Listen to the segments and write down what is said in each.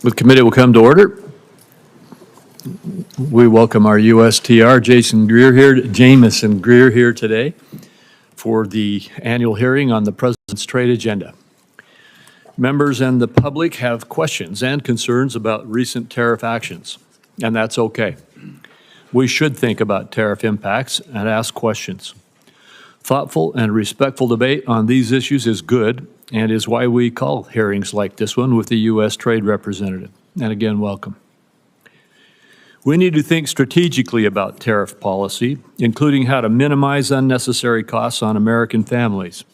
The committee will come to order. We welcome our USTR, Jamison Greer here today for the annual hearing on the President's Trade Agenda. Members and the public have questions and concerns about recent tariff actions, and that's okay. We should think about tariff impacts and ask questions. Thoughtful and respectful debate on these issues is good and is why we call hearings like this one with the U.S. Trade Representative. And again, welcome. We need to think strategically about tariff policy, including how to minimize unnecessary costs on American families.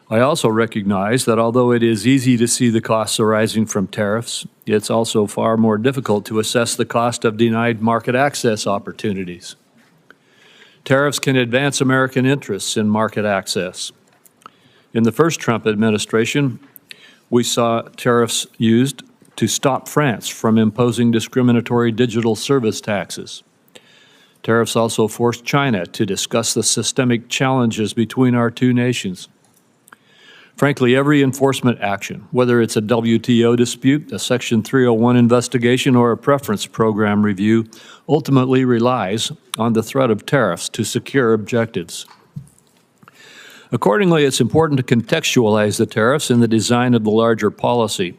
I also recognize that although it is easy to see the costs arising from tariffs, it's also far more difficult to assess the cost of denied market access opportunities. Tariffs can advance American interests in market access. In the first Trump administration, we saw tariffs used to stop France from imposing discriminatory digital service taxes. Tariffs also forced China to discuss the systemic challenges between our two nations. Frankly, every enforcement action, whether it's a WTO dispute, a Section 301 investigation, or a preference program review, ultimately relies on the threat of tariffs to secure objectives. Accordingly, it's important to contextualize the tariffs in the design of the larger policy.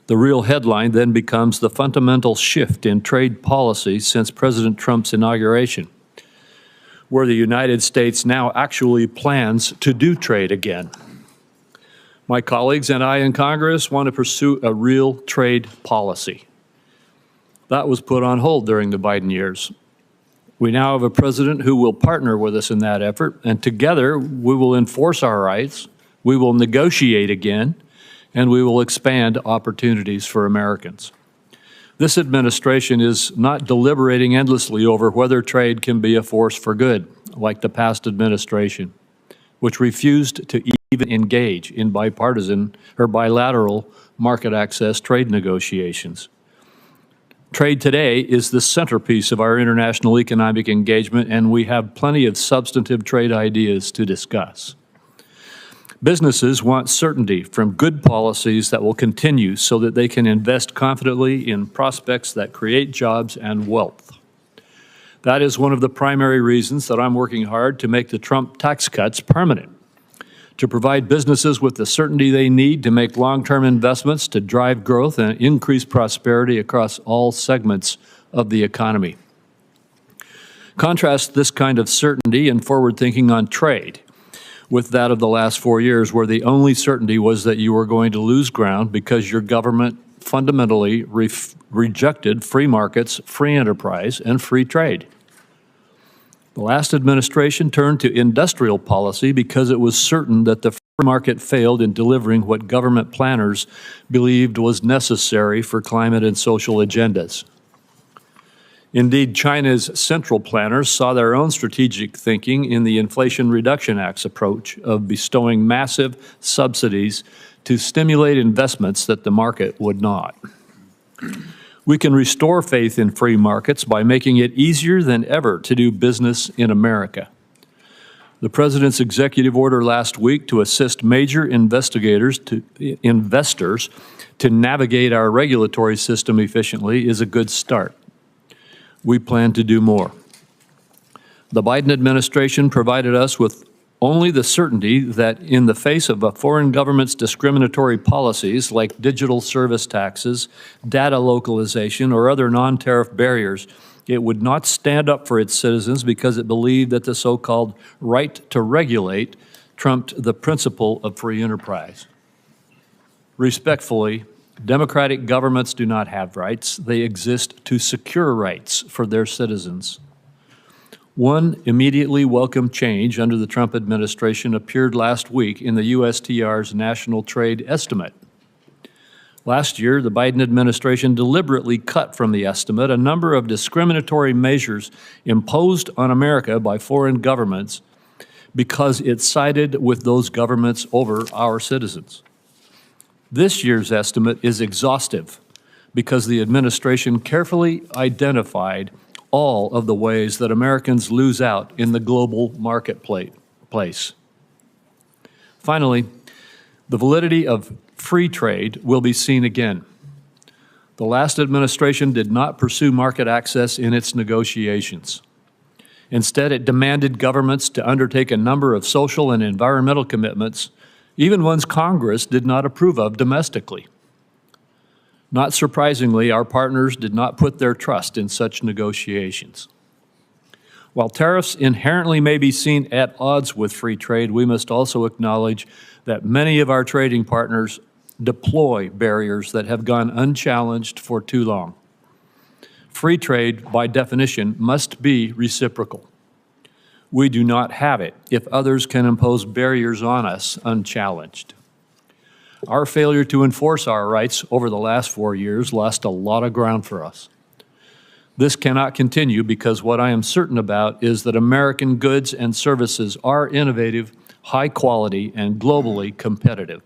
The real headline then becomes the fundamental shift in trade policy since President Trump's inauguration, where the United States now actually plans to do trade again. My colleagues and I in Congress want to pursue a real trade policy. That was put on hold during the Biden years. We now have a president who will partner with us in that effort, and together we will enforce our rights, we will negotiate again, and we will expand opportunities for Americans. This administration is not deliberating endlessly over whether trade can be a force for good, like the past administration, which refused to even engage in bipartisan or bilateral market access trade negotiations. Trade today is the centerpiece of our international economic engagement, and we have plenty of substantive trade ideas to discuss. Businesses want certainty from good policies that will continue so that they can invest confidently in prospects that create jobs and wealth. That is one of the primary reasons that I'm working hard to make the Trump tax cuts permanent, to provide businesses with the certainty they need to make long-term investments to drive growth and increase prosperity across all segments of the economy. Contrast this kind of certainty and forward thinking on trade with that of the last 4 years, where the only certainty was that you were going to lose ground because your government fundamentally rejected free markets, free enterprise, and free trade. The last administration turned to industrial policy because it was certain that the free market failed in delivering what government planners believed was necessary for climate and social agendas. Indeed, China's central planners saw their own strategic thinking in the Inflation Reduction Act's approach of bestowing massive subsidies to stimulate investments that the market would not. We can restore faith in free markets by making it easier than ever to do business in America. The President's executive order last week to assist major investors to navigate our regulatory system efficiently is a good start. We plan to do more. The Biden administration provided us with only the certainty that in the face of a foreign government's discriminatory policies like digital service taxes, data localization, or other non-tariff barriers, it would not stand up for its citizens because it believed that the so-called right to regulate trumped the principle of free enterprise. Respectfully, democratic governments do not have rights. They exist to secure rights for their citizens. One immediately welcome change under the Trump administration appeared last week in the USTR's National Trade Estimate. Last year, the Biden administration deliberately cut from the estimate a number of discriminatory measures imposed on America by foreign governments because it sided with those governments over our citizens. This year's estimate is exhaustive because the administration carefully identified all of the ways that Americans lose out in the global marketplace. Finally, the validity of free trade will be seen again. The last administration did not pursue market access in its negotiations. Instead, it demanded governments to undertake a number of social and environmental commitments, even ones Congress did not approve of domestically. Not surprisingly, our partners did not put their trust in such negotiations. While tariffs inherently may be seen at odds with free trade, we must also acknowledge that many of our trading partners deploy barriers that have gone unchallenged for too long. Free trade, by definition, must be reciprocal. We do not have it if others can impose barriers on us unchallenged. Our failure to enforce our rights over the last 4 years lost a lot of ground for us. This cannot continue because what I am certain about is that American goods and services are innovative, high quality, and globally competitive.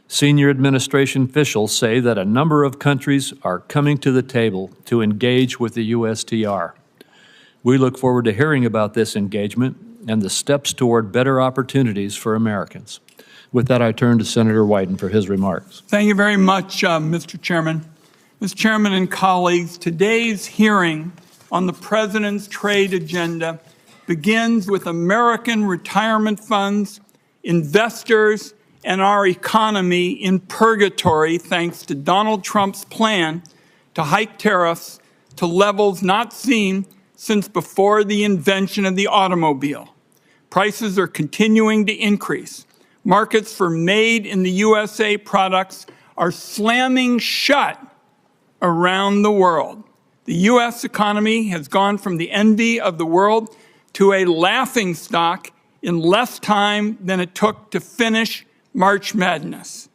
Senior administration officials say that a number of countries are coming to the table to engage with the USTR. We look forward to hearing about this engagement and the steps toward better opportunities for Americans. With that, I turn to Senator Wyden for his remarks. Thank you very much, Mr. Chairman. Mr. Chairman and colleagues, today's hearing on the President's trade agenda begins with American retirement funds, investors, and our economy in purgatory thanks to Donald Trump's plan to hike tariffs to levels not seen since before the invention of the automobile. Prices are continuing to increase. Markets for made in the USA products are slamming shut around the world. The U.S. economy has gone from the envy of the world to a laughingstock in less time than it took to finish March Madness.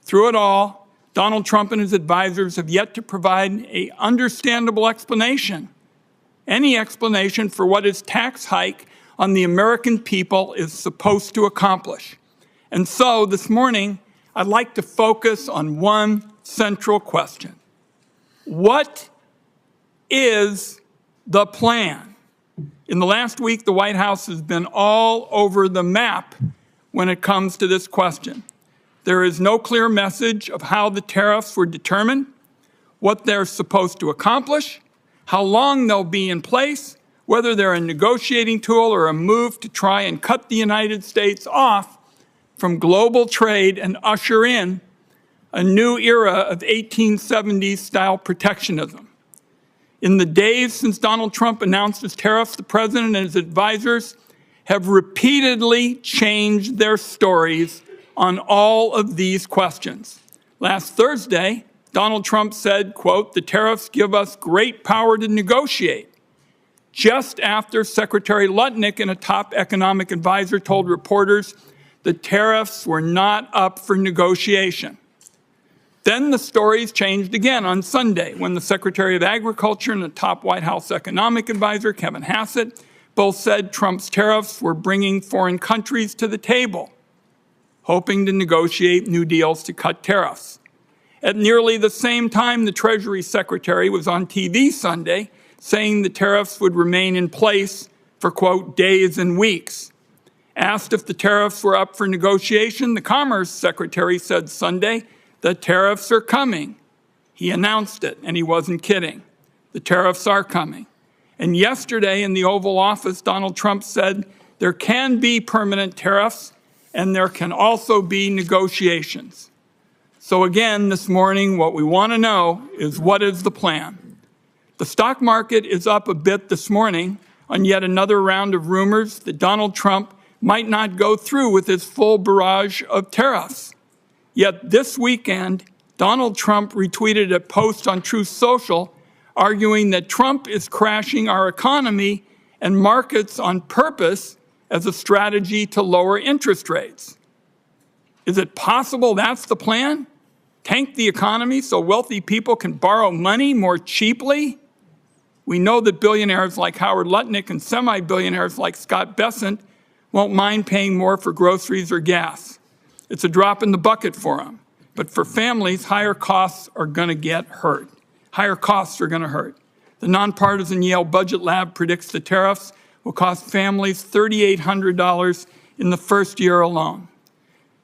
Through it all, Donald Trump and his advisors have yet to provide an understandable explanation. Any explanation for what his tax hike on the American people is supposed to accomplish. And so this morning, I'd like to focus on one central question. What is the plan? In the last week, the White House has been all over the map when it comes to this question. There is no clear message of how the tariffs were determined, what they're supposed to accomplish, how long they'll be in place, whether they're a negotiating tool or a move to try and cut the United States off from global trade and usher in a new era of 1870s-style protectionism. In the days since Donald Trump announced his tariffs, the President and his advisors have repeatedly changed their stories on all of these questions. Last Thursday, Donald Trump said, quote, "The tariffs give us great power to negotiate," just after Secretary Lutnick and a top economic advisor told reporters the tariffs were not up for negotiation. Then the stories changed again on Sunday when the Secretary of Agriculture and the top White House economic advisor, Kevin Hassett, both said Trump's tariffs were bringing foreign countries to the table, hoping to negotiate new deals to cut tariffs. At nearly the same time, the Treasury Secretary was on TV Sunday saying the tariffs would remain in place for, quote, days and weeks. Asked if the tariffs were up for negotiation, the Commerce Secretary said Sunday, "The tariffs are coming." He announced it, and he wasn't kidding. The tariffs are coming. And yesterday in the Oval Office, Donald Trump said there can be permanent tariffs and there can also be negotiations. So again, this morning, what we want to know is what is the plan? The stock market is up a bit this morning on yet another round of rumors that Donald Trump might not go through with his full barrage of tariffs. Yet this weekend, Donald Trump retweeted a post on Truth Social arguing that Trump is crashing our economy and markets on purpose as a strategy to lower interest rates. Is it possible that's the plan? Tank the economy so wealthy people can borrow money more cheaply? We know that billionaires like Howard Lutnick and semi-billionaires like Scott Bessent won't mind paying more for groceries or gas. It's a drop in the bucket for them. But for families, higher costs are going to get hurt. Higher costs are going to hurt. The nonpartisan Yale Budget Lab predicts the tariffs will cost families $3,800 in the first year alone.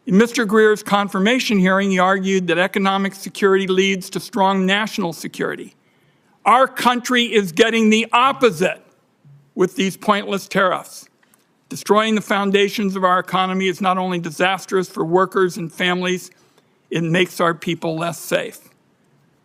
In Mr. Greer's confirmation hearing, he argued that economic security leads to strong national security. Our country is getting the opposite with these pointless tariffs. Destroying the foundations of our economy is not only disastrous for workers and families, it makes our people less safe.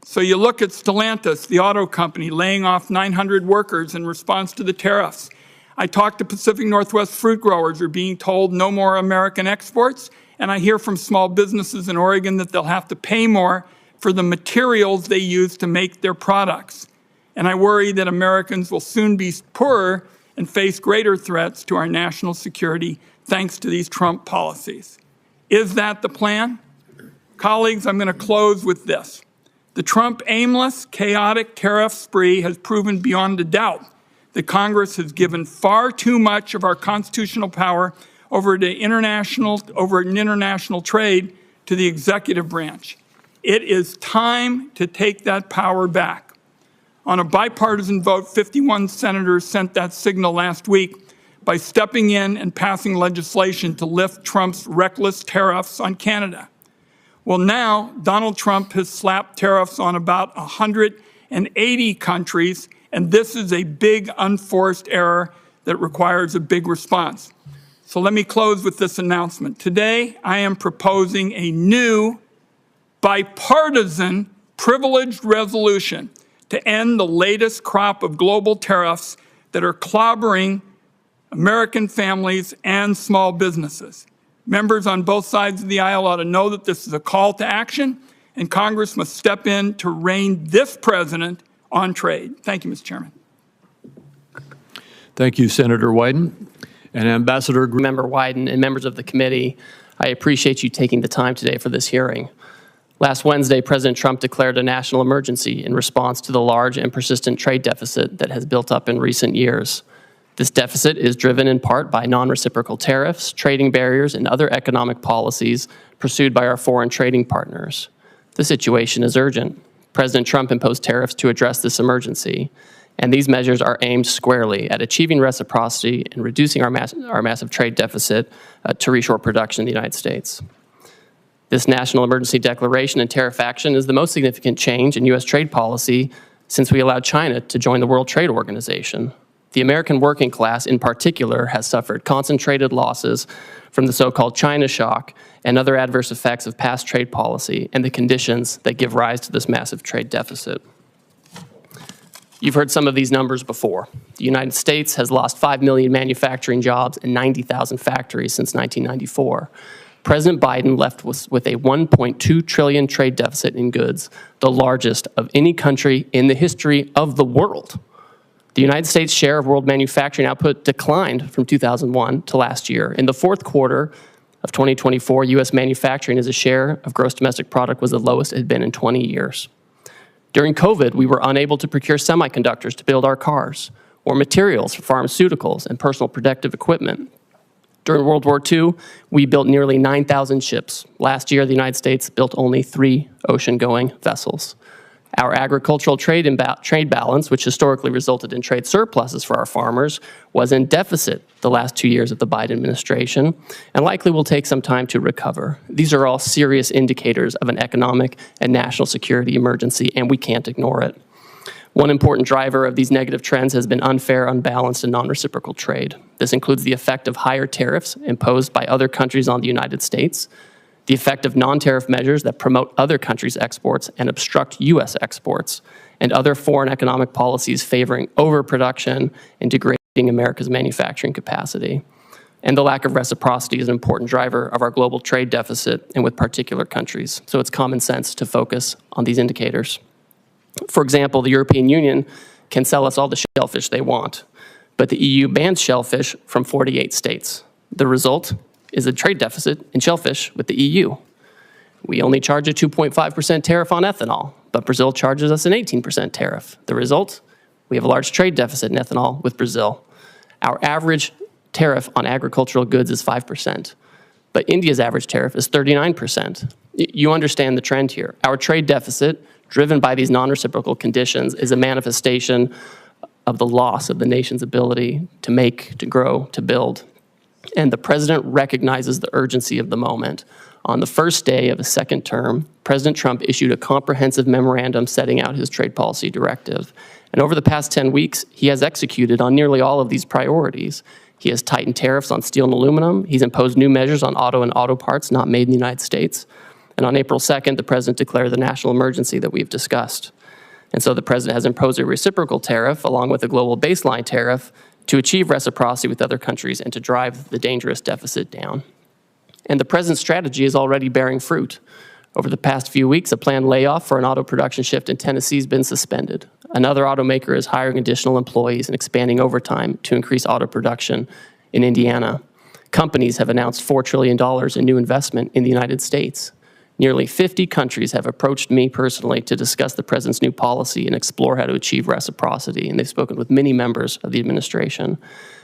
So you look at Stellantis, the auto company, laying off 900 workers in response to the tariffs. I talked to Pacific Northwest fruit growers who are being told no more American exports, and I hear from small businesses in Oregon that they'll have to pay more for the materials they use to make their products. And I worry that Americans will soon be poorer and face greater threats to our national security thanks to these Trump policies. Is that the plan? Colleagues, I'm going to close with this. The Trump aimless, chaotic tariff spree has proven beyond a doubt that Congress has given far too much of our constitutional power over international trade to the executive branch. It is time to take that power back. On a bipartisan vote, 51 senators sent that signal last week by stepping in and passing legislation to lift Trump's reckless tariffs on Canada. Well, now Donald Trump has slapped tariffs on about 180 countries, and this is a big unforced error that requires a big response. So let me close with this announcement. Today, I am proposing a new bipartisan privileged resolution to end the latest crop of global tariffs that are clobbering American families and small businesses. Members on both sides of the aisle ought to know that this is a call to action, and Congress must step in to rein this president on trade. Thank you, Mr. Chairman. Thank you, Senator Wyden. And Ambassador Member Wyden and members of the committee, I appreciate you taking the time today for this hearing. Last Wednesday, President Trump declared a national emergency in response to the large and persistent trade deficit that has built up in recent years. This deficit is driven in part by non-reciprocal tariffs, trading barriers, and other economic policies pursued by our foreign trading partners. The situation is urgent. President Trump imposed tariffs to address this emergency, and these measures are aimed squarely at achieving reciprocity and reducing our massive trade deficit to reshore production in the United States. This national emergency declaration and tariff action is the most significant change in U.S. trade policy since we allowed China to join the World Trade Organization. The American working class, in particular, has suffered concentrated losses from the so-called China shock and other adverse effects of past trade policy and the conditions that give rise to this massive trade deficit. You've heard some of these numbers before. The United States has lost 5 million manufacturing jobs and 90,000 factories since 1994. President Biden left with a $1.2 trillion trade deficit in goods, the largest of any country in the history of the world. The United States' share of world manufacturing output declined from 2001 to last year. In the fourth quarter of 2024, U.S. manufacturing as a share of gross domestic product was the lowest it had been in 20 years. During COVID, we were unable to procure semiconductors to build our cars or materials for pharmaceuticals and personal protective equipment. During World War II, we built nearly 9,000 ships. Last year, the United States built only 3 ocean-going vessels. Our agricultural trade balance, which historically resulted in trade surpluses for our farmers, was in deficit the last 2 years of the Biden administration and likely will take some time to recover. These are all serious indicators of an economic and national security emergency, and we can't ignore it. One important driver of these negative trends has been unfair, unbalanced, and non-reciprocal trade. This includes the effect of higher tariffs imposed by other countries on the United States, the effect of non-tariff measures that promote other countries' exports and obstruct U.S. exports, and other foreign economic policies favoring overproduction and degrading America's manufacturing capacity. And the lack of reciprocity is an important driver of our global trade deficit and with particular countries. So it's common sense to focus on these indicators. For example, the European Union can sell us all the shellfish they want, but the EU bans shellfish from 48 states. The result is a trade deficit in shellfish with the EU. We only charge a 2.5% tariff on ethanol, but Brazil charges us an 18% tariff. The result? We have a large trade deficit in ethanol with Brazil. Our average tariff on agricultural goods is 5%, but India's average tariff is 39%. You understand the trend here. Our trade deficit, driven by these non-reciprocal conditions, is a manifestation of the loss of the nation's ability to make, to grow, to build. And the president recognizes the urgency of the moment. On the first day of his second term, President Trump issued a comprehensive memorandum setting out his trade policy directive. And over the past 10 weeks, he has executed on nearly all of these priorities. He has tightened tariffs on steel and aluminum. He's imposed new measures on auto and auto parts not made in the United States. And on April 2nd, the president declared the national emergency that we've discussed. And so the president has imposed a reciprocal tariff along with a global baseline tariff to achieve reciprocity with other countries and to drive the dangerous deficit down. And the president's strategy is already bearing fruit. Over the past few weeks, a planned layoff for an auto production shift in Tennessee has been suspended. Another automaker is hiring additional employees and expanding overtime to increase auto production in Indiana. Companies have announced $4 trillion in new investment in the United States. Nearly 50 countries have approached me personally to discuss the president's new policy and explore how to achieve reciprocity, and they've spoken with many members of the administration.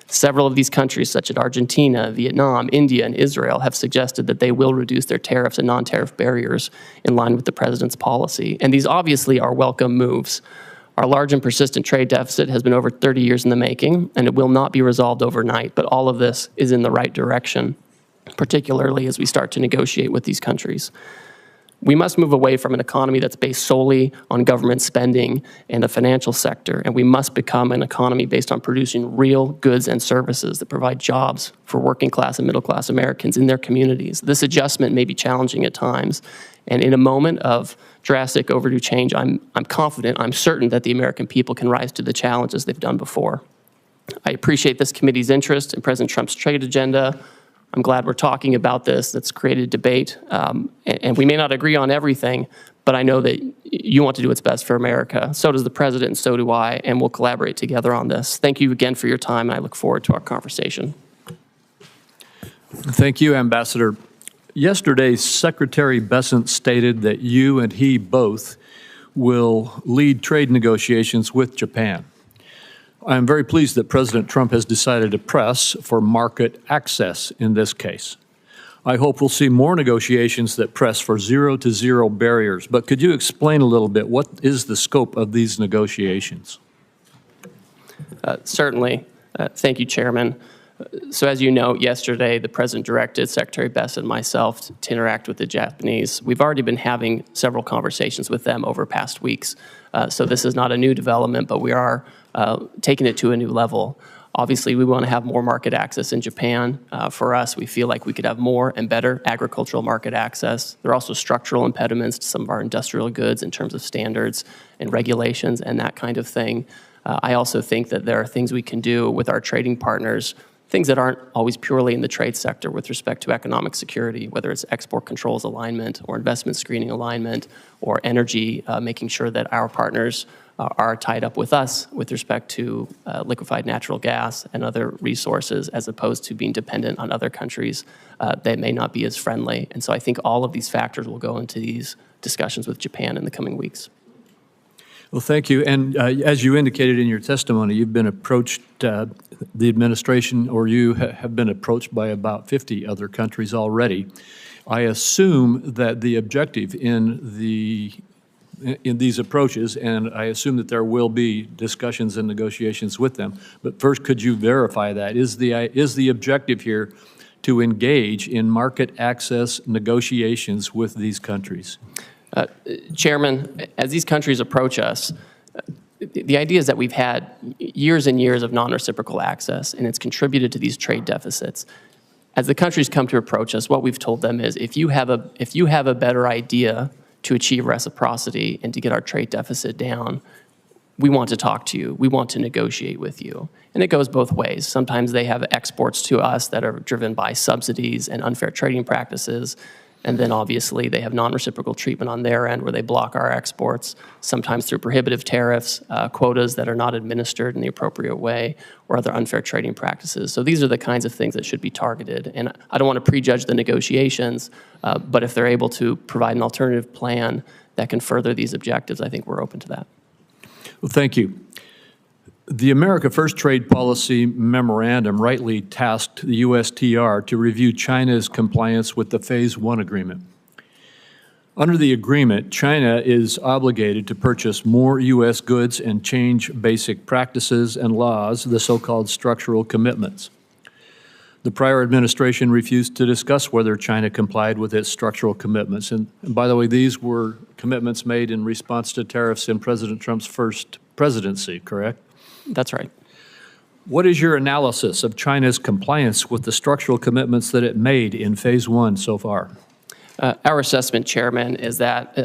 Several of these countries, such as Argentina, Vietnam, India, and Israel, have suggested that they will reduce their tariffs and non-tariff barriers in line with the president's policy. And these obviously are welcome moves. Our large and persistent trade deficit has been over 30 years in the making, and it will not be resolved overnight, but all of this is in the right direction, particularly as we start to negotiate with these countries. We must move away from an economy that's based solely on government spending and the financial sector, and we must become an economy based on producing real goods and services that provide jobs for working class and middle class Americans in their communities. This adjustment may be challenging at times, and in a moment of drastic overdue change, I'm confident, I'm certain that the American people can rise to the challenge as they've done before. I appreciate this committee's interest in President Trump's trade agenda. I'm glad we're talking about this. That's created debate. And we may not agree on everything, but I know that you want to do what's best for America. So does the president, and so do I, and we'll collaborate together on this. Thank you again for your time, and I look forward to our conversation. Thank you, Ambassador. Yesterday, Secretary Bessent stated that you and he both will lead trade negotiations with Japan. I am very pleased that President Trump has decided to press for market access in this case. I hope we'll see more negotiations that press for zero-to-zero barriers, but could you explain a little bit what is the scope of these negotiations? Certainly. Thank you, Chairman. So as you know, yesterday the President directed Secretary Bessent and myself to interact with the Japanese. We've already been having several conversations with them over past weeks. So this is not a new development, but we are taking it to a new level. Obviously, we want to have more market access in Japan. For us, we feel like we could have more and better agricultural market access. There are also structural impediments to some of our industrial goods in terms of standards and regulations and that kind of thing. I also think that there are things we can do with our trading partners, things that aren't always purely in the trade sector with respect to economic security, whether it's export controls alignment or investment screening alignment or energy, making sure that our partners are tied up with us with respect to liquefied natural gas and other resources, as opposed to being dependent on other countries that may not be as friendly. And so I think all of these factors will go into these discussions with Japan in the coming weeks. Well, thank you. And as you indicated in your testimony, you've been approached, the administration or you have been approached by about 50 other countries already. I assume that the objective in these approaches, and I assume that there will be discussions and negotiations with them, but first, could you verify that? Is the objective here to engage in market access negotiations with these countries? Chairman, as these countries approach us, the idea is that we've had years and years of non-reciprocal access, and it's contributed to these trade deficits. As the countries come to approach us, what we've told them is, if you have a better idea to achieve reciprocity and to get our trade deficit down, we want to talk to you. We want to negotiate with you. And it goes both ways. Sometimes they have exports to us that are driven by subsidies and unfair trading practices. And then obviously they have non-reciprocal treatment on their end where they block our exports, sometimes through prohibitive tariffs, quotas that are not administered in the appropriate way, or other unfair trading practices. So these are the kinds of things that should be targeted. And I don't want to prejudge the negotiations, but if they're able to provide an alternative plan that can further these objectives, I think we're open to that. Well, thank you. The America First Trade Policy Memorandum rightly tasked the USTR to review China's compliance with the Phase 1 agreement. Under the agreement, China is obligated to purchase more U.S. goods and change basic practices and laws, the so-called structural commitments. The prior administration refused to discuss whether China complied with its structural commitments. And by the way, these were commitments made in response to tariffs in President Trump's first presidency, correct? That's right. What is your analysis of China's compliance with the structural commitments that it made in Phase 1 so far? Our assessment, Chairman, is that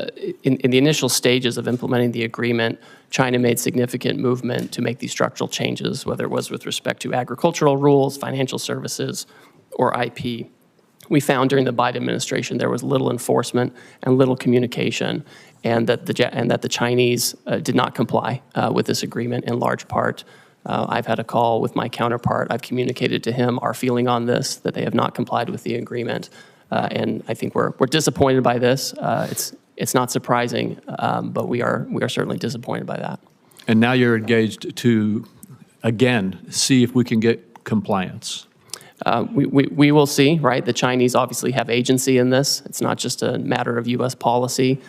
in the initial stages of implementing the agreement, China made significant movement to make these structural changes, whether it was with respect to agricultural rules, financial services, or IP. We found during the Biden administration there was little enforcement and little communication, and that the Chinese did not comply with this agreement in large part. I've had a call with my counterpart. I've communicated to him our feeling on this, that they have not complied with the agreement. And I think we're disappointed by this. It's not surprising, but we are certainly disappointed by that. And now you're engaged to, again, see if we can get compliance. We will see, right? The Chinese obviously have agency in this. It's not just a matter of U.S. policy.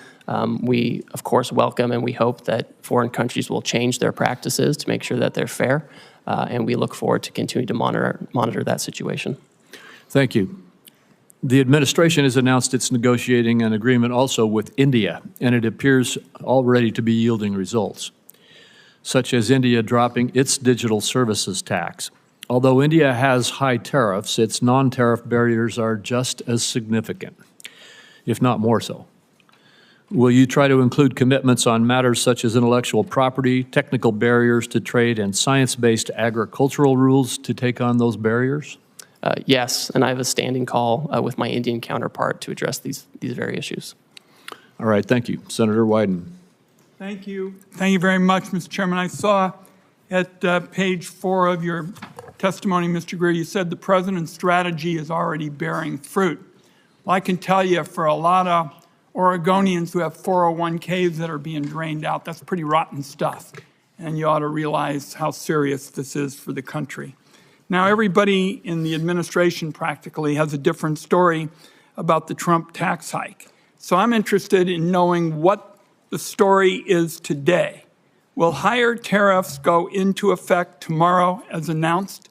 We, of course, welcome and we hope that foreign countries will change their practices to make sure that they're fair. And we look forward to continue to monitor that situation. Thank you. The administration has announced it's negotiating an agreement also with India, and it appears already to be yielding results, such as India dropping its digital services tax. Although India has high tariffs, its non-tariff barriers are just as significant, if not more so. Will you try to include commitments on matters such as intellectual property, technical barriers to trade, and science-based agricultural rules to take on those barriers? Yes, and I have a standing call with my Indian counterpart to address these very issues. All right, thank you. Senator Wyden. Thank you. Thank you very much, Mr. Chairman. I saw at page 4 of your testimony, Mr. Greer, you said the president's strategy is already bearing fruit. Well, I can tell you for a lot of Oregonians who have 401ks that are being drained out, that's pretty rotten stuff. And you ought to realize how serious this is for the country. Now, everybody in the administration practically has a different story about the Trump tax hike. So I'm interested in knowing what the story is today. Will higher tariffs go into effect tomorrow as announced?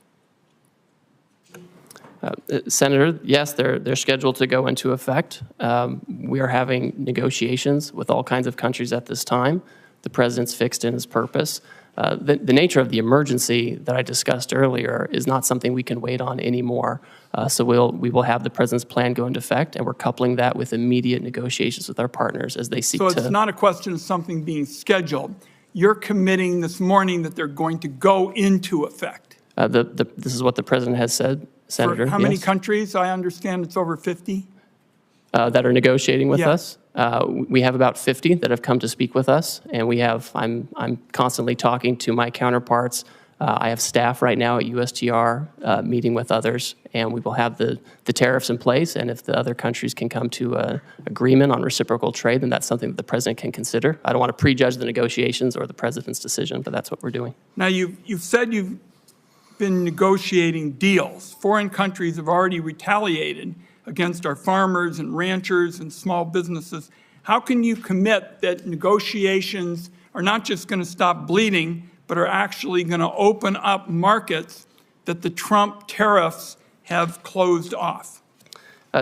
Senator, yes, they're scheduled to go into effect. We are having negotiations with all kinds of countries at this time. The president's fixed in his purpose. The nature of the emergency that I discussed earlier is not something we can wait on anymore. So we will have the president's plan go into effect, and we're coupling that with immediate negotiations with our partners as they seek to. So it's not a question of something being scheduled. You're committing this morning that they're going to go into effect. This is what the president has said, Senator. For how many yes. countries? I understand it's over 50. That are negotiating with Yes. us. We have about 50 that have come to speak with us, and I'm constantly talking to my counterparts. I have staff right now at USTR meeting with others, and we will have the tariffs in place, and if the other countries can come to an agreement on reciprocal trade, then that's something that the president can consider. I don't want to prejudge the negotiations or the president's decision, but that's what we're doing. Now, you've said you've been negotiating deals. Foreign countries have already retaliated against our farmers and ranchers and small businesses. How can you commit that negotiations are not just going to stop bleeding, but are actually going to open up markets that the Trump tariffs have closed off?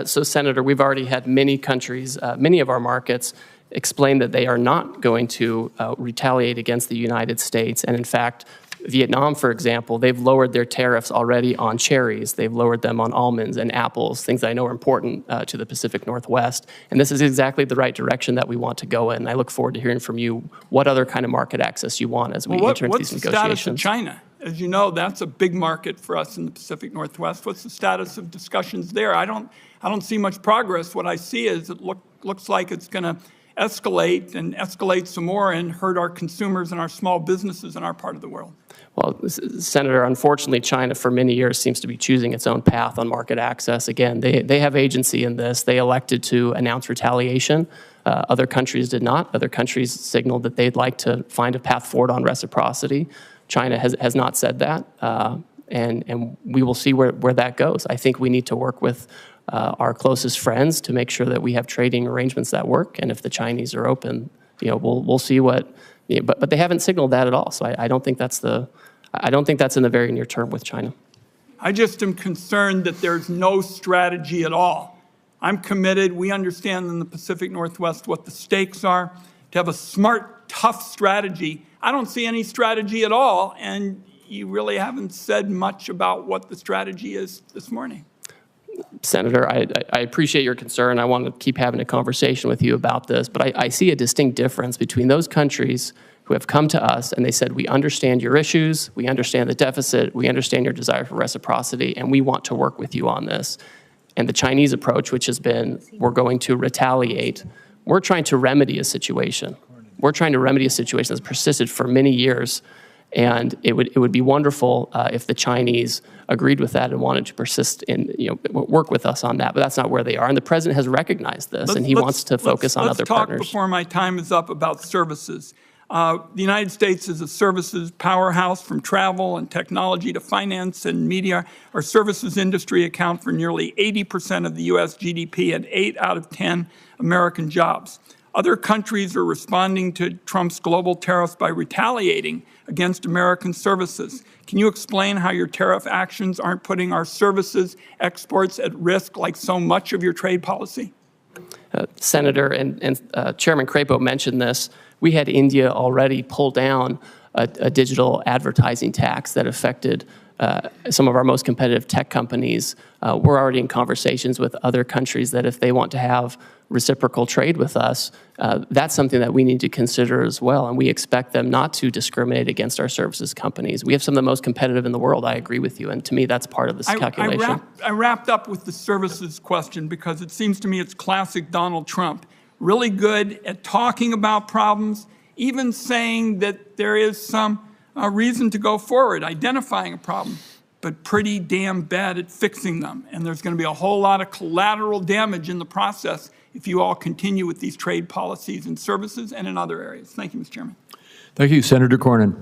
So, Senator, we've already had many countries, many of our markets, explain that they are not going to retaliate against the United States. And in fact, Vietnam, for example, they've lowered their tariffs already on cherries. They've lowered them on almonds and apples, things I know are important to the Pacific Northwest. And this is exactly the right direction that we want to go in. I look forward to hearing from you what other kind of market access you want as we enter into these negotiations. What's the status of China? As you know, that's a big market for us in the Pacific Northwest. What's the status of discussions there? I don't see much progress. What I see is it looks like it's going to escalate and escalate some more and hurt our consumers and our small businesses in our part of the world. Well, Senator, unfortunately, China for many years seems to be choosing its own path on market access. Again, they have agency in this. They elected to announce retaliation. Other countries did not. Other countries signaled that they'd like to find a path forward on reciprocity. China has not said that, and we will see where that goes. I think we need to work with our closest friends to make sure that we have trading arrangements that work. And if the Chinese are open, we'll see what. But they haven't signaled that at all. So I don't think that's in the very near term with China. I just am concerned that there's no strategy at all. I'm committed. We understand in the Pacific Northwest what the stakes are. To have a smart, tough strategy, I don't see any strategy at all, and you really haven't said much about what the strategy is this morning. Senator, I appreciate your concern. I want to keep having a conversation with you about this, but I see a distinct difference between those countries who have come to us and they said, we understand your issues, we understand the deficit, we understand your desire for reciprocity, and we want to work with you on this. And the Chinese approach, which has been, we're going to retaliate. We're trying to remedy a situation. We're trying to remedy a situation that's persisted for many years. And it would be wonderful if the Chinese agreed with that and wanted to persist in, work with us on that. But that's not where they are. And the president has recognized this, and he wants to focus on other partners. Let's talk before my time is up about services. The United States is a services powerhouse, from travel and technology to finance and media. Our services industry account for nearly 80% of the U.S. GDP and 8 out of 10 American jobs. Other countries are responding to Trump's global tariffs by retaliating against American services. Can you explain how your tariff actions aren't putting our services exports at risk like so much of your trade policy? Senator and Chairman Crapo mentioned this. We had India already pull down a digital advertising tax that affected some of our most competitive tech companies. We're already in conversations with other countries that if they want to have reciprocal trade with us, that's something that we need to consider as well. And we expect them not to discriminate against our services companies. We have some of the most competitive in the world. I agree with you. And to me, that's part of this calculation. I wrapped up with the services question because it seems to me it's classic Donald Trump. Really good at talking about problems, even saying that there is some reason to go forward, identifying a problem, but pretty damn bad at fixing them. And there's going to be a whole lot of collateral damage in the process if you all continue with these trade policies in services and in other areas. Thank you, Mr. Chairman. Thank you, Senator Cornyn.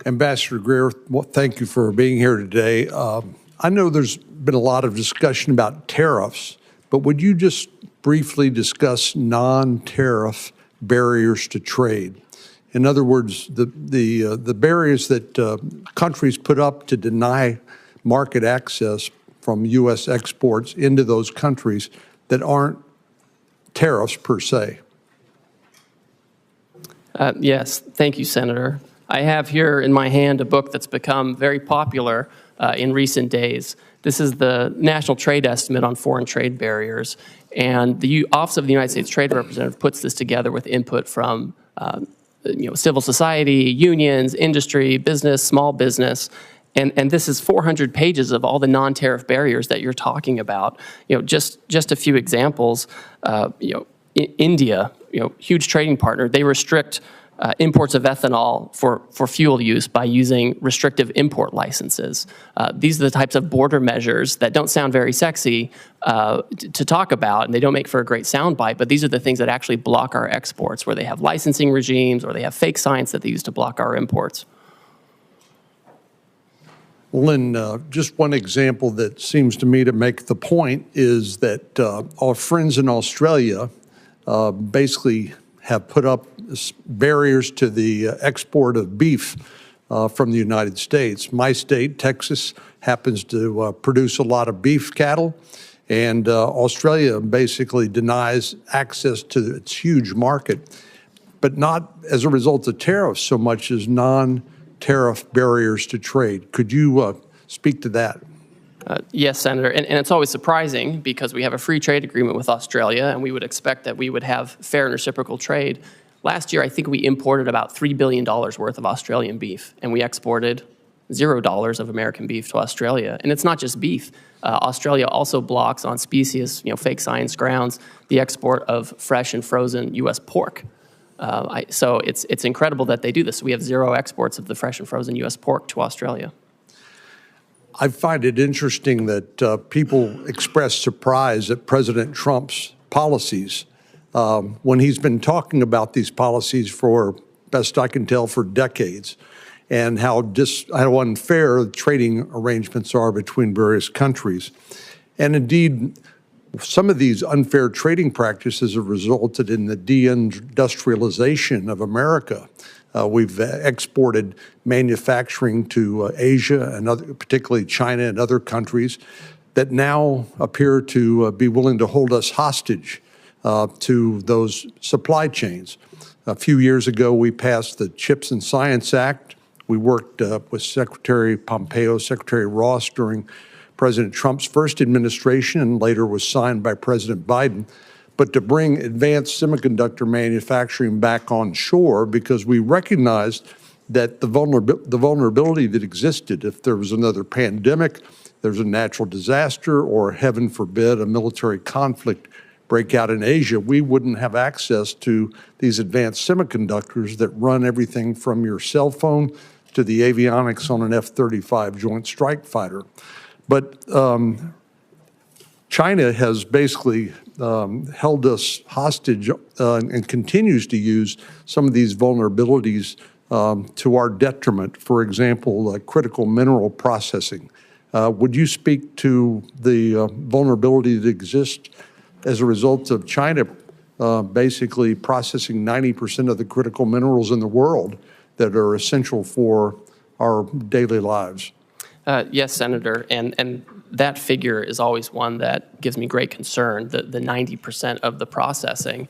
Ambassador Greer, well, thank you for being here today. I know there's been a lot of discussion about tariffs, but would you just briefly discuss non-tariff barriers to trade? In other words, the barriers that countries put up to deny market access from U.S. exports into those countries that aren't tariffs per se. Yes, thank you, Senator. I have here in my hand a book that's become very popular in recent days. This is the National Trade Estimate on Foreign Trade Barriers, and the Office of the United States Trade Representative puts this together with input from civil society, unions, industry, business, small business, and this is 400 pages of all the non-tariff barriers that you're talking about. Just a few examples. India, huge trading partner, they restrict imports of ethanol for fuel use by using restrictive import licenses. These are the types of border measures that don't sound very sexy to talk about, and they don't make for a great soundbite, but these are the things that actually block our exports, where they have licensing regimes or they have fake science that they use to block our imports. Lynn, just one example that seems to me to make the point is that our friends in Australia basically have put up barriers to the export of beef from the United States. My state, Texas, happens to produce a lot of beef cattle, and Australia basically denies access to its huge market, but not as a result of tariffs so much as non-tariff barriers to trade. Could you speak to that? Yes, Senator, and it's always surprising because we have a free trade agreement with Australia, and we would expect that we would have fair and reciprocal trade. Last year, I think we imported about $3 billion worth of Australian beef, and we exported $0 of American beef to Australia. And it's not just beef. Australia also blocks on specious, fake science grounds, the export of fresh and frozen U.S. pork. So it's incredible that they do this. We have zero exports of the fresh and frozen U.S. pork to Australia. I find it interesting that people express surprise at President Trump's policies when he's been talking about these policies for, best I can tell, for decades, and how unfair trading arrangements are between various countries. And indeed, some of these unfair trading practices have resulted in the deindustrialization of America. We've exported manufacturing to Asia and particularly China and other countries that now appear to be willing to hold us hostage to those supply chains. A few years ago, we passed the CHIPS and Science Act. We worked with Secretary Pompeo, Secretary Ross during President Trump's first administration and later was signed by President Biden, but to bring advanced semiconductor manufacturing back on shore because we recognized that the vulnerability that existed if there was another pandemic, there's a natural disaster, or heaven forbid, a military conflict break out in Asia, we wouldn't have access to these advanced semiconductors that run everything from your cell phone to the avionics on an F-35 Joint Strike Fighter. But China has basically held us hostage and continues to use some of these vulnerabilities to our detriment. For example, critical mineral processing. Would you speak to the vulnerability that exists as a result of China basically processing 90% of the critical minerals in the world that are essential for our daily lives? Yes, Senator, and that figure is always one that gives me great concern, the 90% of the processing.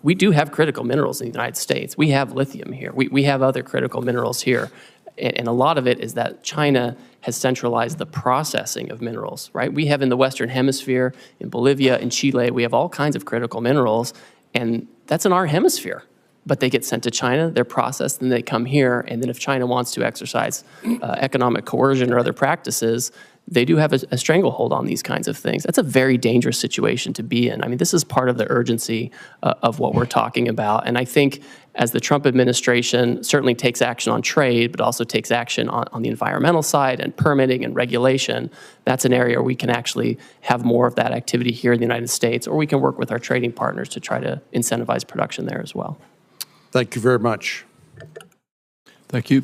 We do have critical minerals in the United States. We have lithium here. We have other critical minerals here. And a lot of it is that China has centralized the processing of minerals, right? We have in the Western Hemisphere, in Bolivia, in Chile, we have all kinds of critical minerals, and that's in our hemisphere. But they get sent to China, they're processed, and they come here, and then if China wants to exercise economic coercion or other practices, they do have a stranglehold on these kinds of things. That's a very dangerous situation to be in. I mean, this is part of the urgency of what we're talking about. And I think as the Trump administration certainly takes action on trade, but also takes action on the environmental side and permitting and regulation, that's an area where we can actually have more of that activity here in the United States, or we can work with our trading partners to try to incentivize production there as well. Thank you very much. Thank you.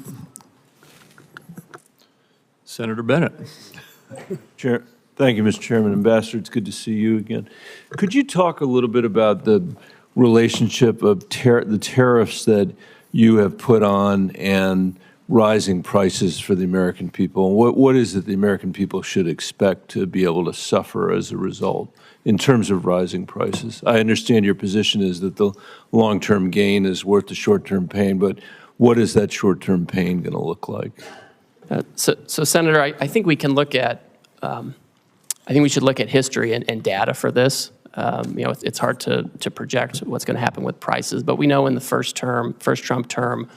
Senator Bennett. Chair, thank you, Mr. Chairman. Ambassador, it's good to see you again. Could you talk a little bit about the relationship of the tariffs that you have put on and rising prices for the American people? What is it the American people should expect to be able to suffer as a result in terms of rising prices? I understand your position is that the long-term gain is worth the short-term pain, but what is that short-term pain going to look like? So Senator, I think we can look at, I think we should look at history and data for this. You know, it's hard to project what's going to happen with prices, but we know in the first Trump term,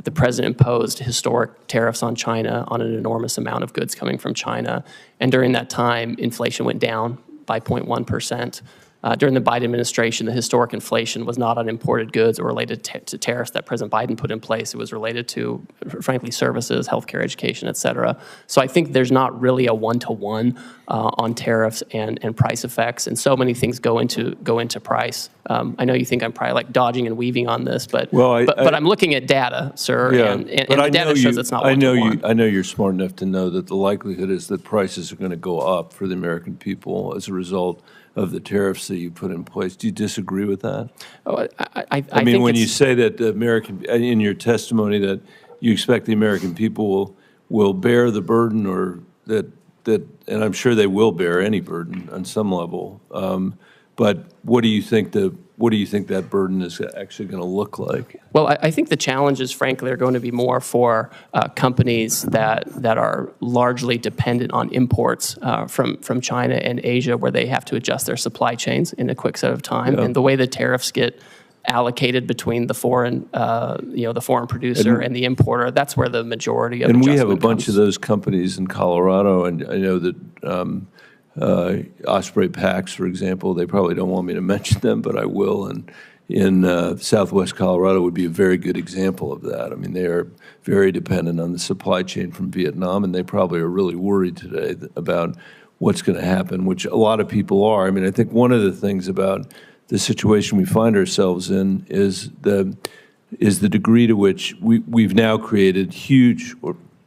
the president imposed historic tariffs on China on an enormous amount of goods coming from China. And during that time, inflation went down by 0.1%. During the Biden administration, the historic inflation was not on imported goods or related to tariffs that President Biden put in place. It was related to, frankly, services, healthcare, education, et cetera. So I think there's not really a one-to-one on tariffs and price effects, and so many things go into price. I know you think I'm probably like dodging and weaving on this, but I'm looking at data, sir, yeah, and the data shows it's not one-to-one. I know you're smart enough to know that the likelihood is that prices are going to go up for the American people as a result of the tariffs that you put in place. Do you disagree with that? Oh, I mean, when you say that the American, in your testimony, that you expect the American people will bear the burden, or that, and I'm sure they will bear any burden on some level. But what do you think that burden is actually going to look like? Well, I think the challenges, frankly, are going to be more for companies that are largely dependent on imports from China and Asia, where they have to adjust their supply chains in a quick set of time. Yeah. And the way the tariffs get allocated between the foreign, the foreign producer and the importer, that's where the majority of and we have a bunch of those companies in Colorado, and I know that. Osprey Packs, for example, they probably don't want me to mention them, but I will. And in Southwest Colorado would be a very good example of that. I mean, they are very dependent on the supply chain from Vietnam, and they probably are really worried today about what's going to happen, which a lot of people are. I mean, I think one of the things about the situation we find ourselves in is the degree to which we've now created huge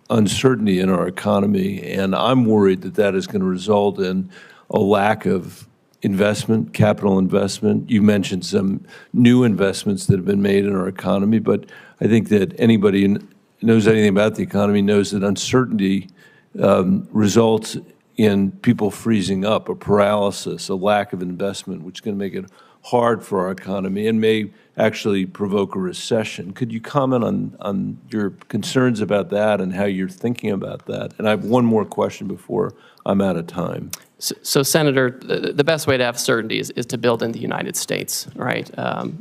uncertainty in our economy, and I'm worried that that is going to result in a lack of investment, capital investment. You mentioned some new investments that have been made in our economy, but I think that anybody who knows anything about the economy knows that uncertainty results in people freezing up, a paralysis, a lack of investment, which is going to make it hard for our economy and may actually provoke a recession. Could you comment on your concerns about that and how you're thinking about that? And I have one more question before I'm out of time. So Senator, the best way to have certainty is to build in the United States, right?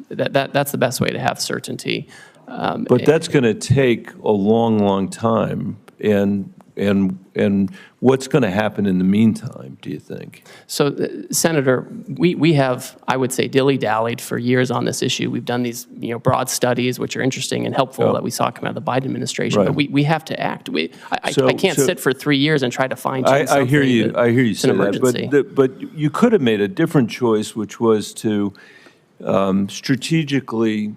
That's the best way to have certainty. But that's going to take a long, long time. And what's going to happen in the meantime, do you think? So, Senator, we have, I would say, dilly-dallied for years on this issue. We've done these, broad studies, which are interesting and helpful that we saw come out of the Biden administration. Right. But we have to act. I can't sit for 3 years and try to fine-tune something. I hear you. I hear you say that. But you could have made a different choice, which was to strategically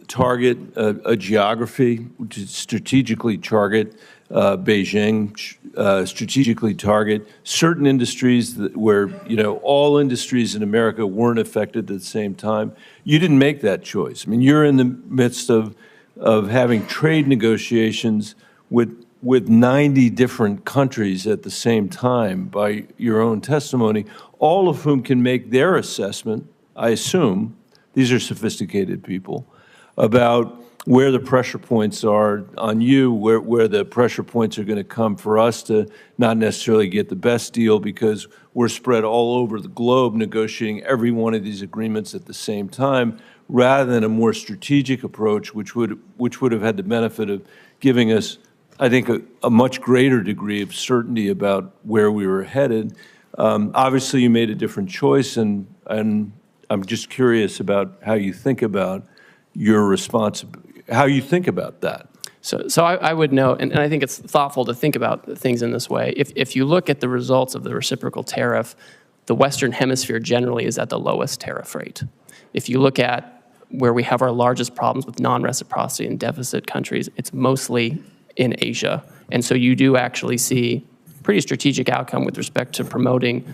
target a geography, to strategically target Beijing, strategically target certain industries where, all industries in America weren't affected at the same time. You didn't make that choice. I mean, you're in the midst of having trade negotiations with 90 different countries at the same time by your own testimony, all of whom can make their assessment, I assume, these are sophisticated people, about where the pressure points are on you, where the pressure points are going to come for us to not necessarily get the best deal because we're spread all over the globe negotiating every one of these agreements at the same time, rather than a more strategic approach, which would have had the benefit of giving us, I think, a much greater degree of certainty about where we were headed. Obviously, you made a different choice, and I'm just curious about how you think about your responsibility. How you think about that? So I would note, and I think it's thoughtful to think about things in this way. If you look at the results of the reciprocal tariff, the Western Hemisphere generally is at the lowest tariff rate. If you look at where we have our largest problems with non-reciprocity and deficit countries, it's mostly in Asia. And so you do actually see pretty strategic outcome with respect to promoting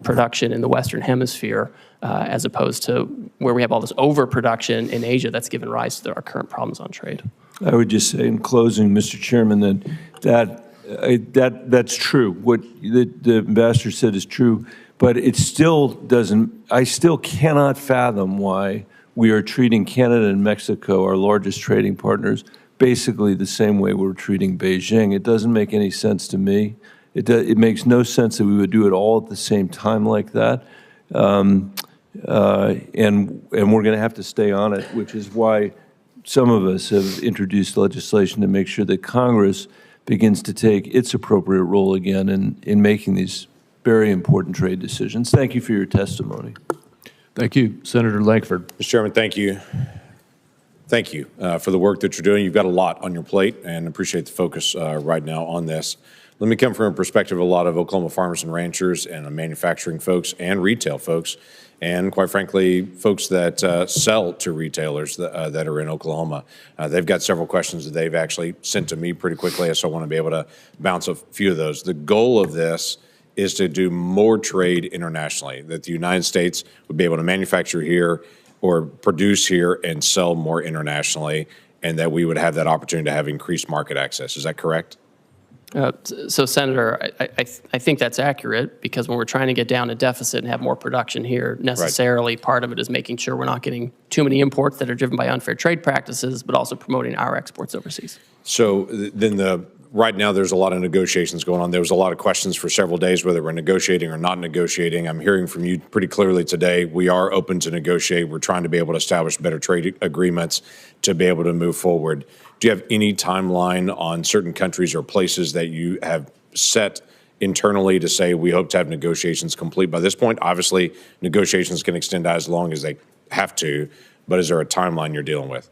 production in the Western Hemisphere as opposed to where we have all this overproduction in Asia that's given rise to our current problems on trade. I would just say in closing, Mr. Chairman, that's true. What the ambassador said is true, but it still doesn't, I still cannot fathom why we are treating Canada and Mexico, our largest trading partners, basically the same way we're treating Beijing. It doesn't make any sense to me. It makes no sense that we would do it all at the same time like that. And we're going to have to stay on it, which is why some of us have introduced legislation to make sure that Congress begins to take its appropriate role again in making these very important trade decisions. Thank you for your testimony. Thank you. Senator Lankford. Mr. Chairman, thank you. Thank you for the work that you're doing. You've got a lot on your plate, and appreciate the focus right now on this. Let me come from a perspective of a lot of Oklahoma farmers and ranchers and manufacturing folks and retail folks, and quite frankly, folks that sell to retailers that are in Oklahoma. They've got several questions that they've actually sent to me pretty quickly, so I want to be able to bounce a few of those. The goal of this is to do more trade internationally, that the United States would be able to manufacture here or produce here and sell more internationally, and that we would have that opportunity to have increased market access. Is that correct? So, Senator, I think that's accurate, because when we're trying to get down a deficit and have more production here, necessarily part of it is making sure we're not getting too many imports that are driven by unfair trade practices, but also promoting our exports overseas. So then right now there's a lot of negotiations going on. There was a lot of questions for several days whether we're negotiating or not negotiating. I'm hearing from you pretty clearly today. We are open to negotiate. We're trying to be able to establish better trade agreements to be able to move forward. Do you have any timeline on certain countries or places that you have set internally to say we hope to have negotiations complete by this point? Obviously, negotiations can extend as long as they have to, but is there a timeline you're dealing with?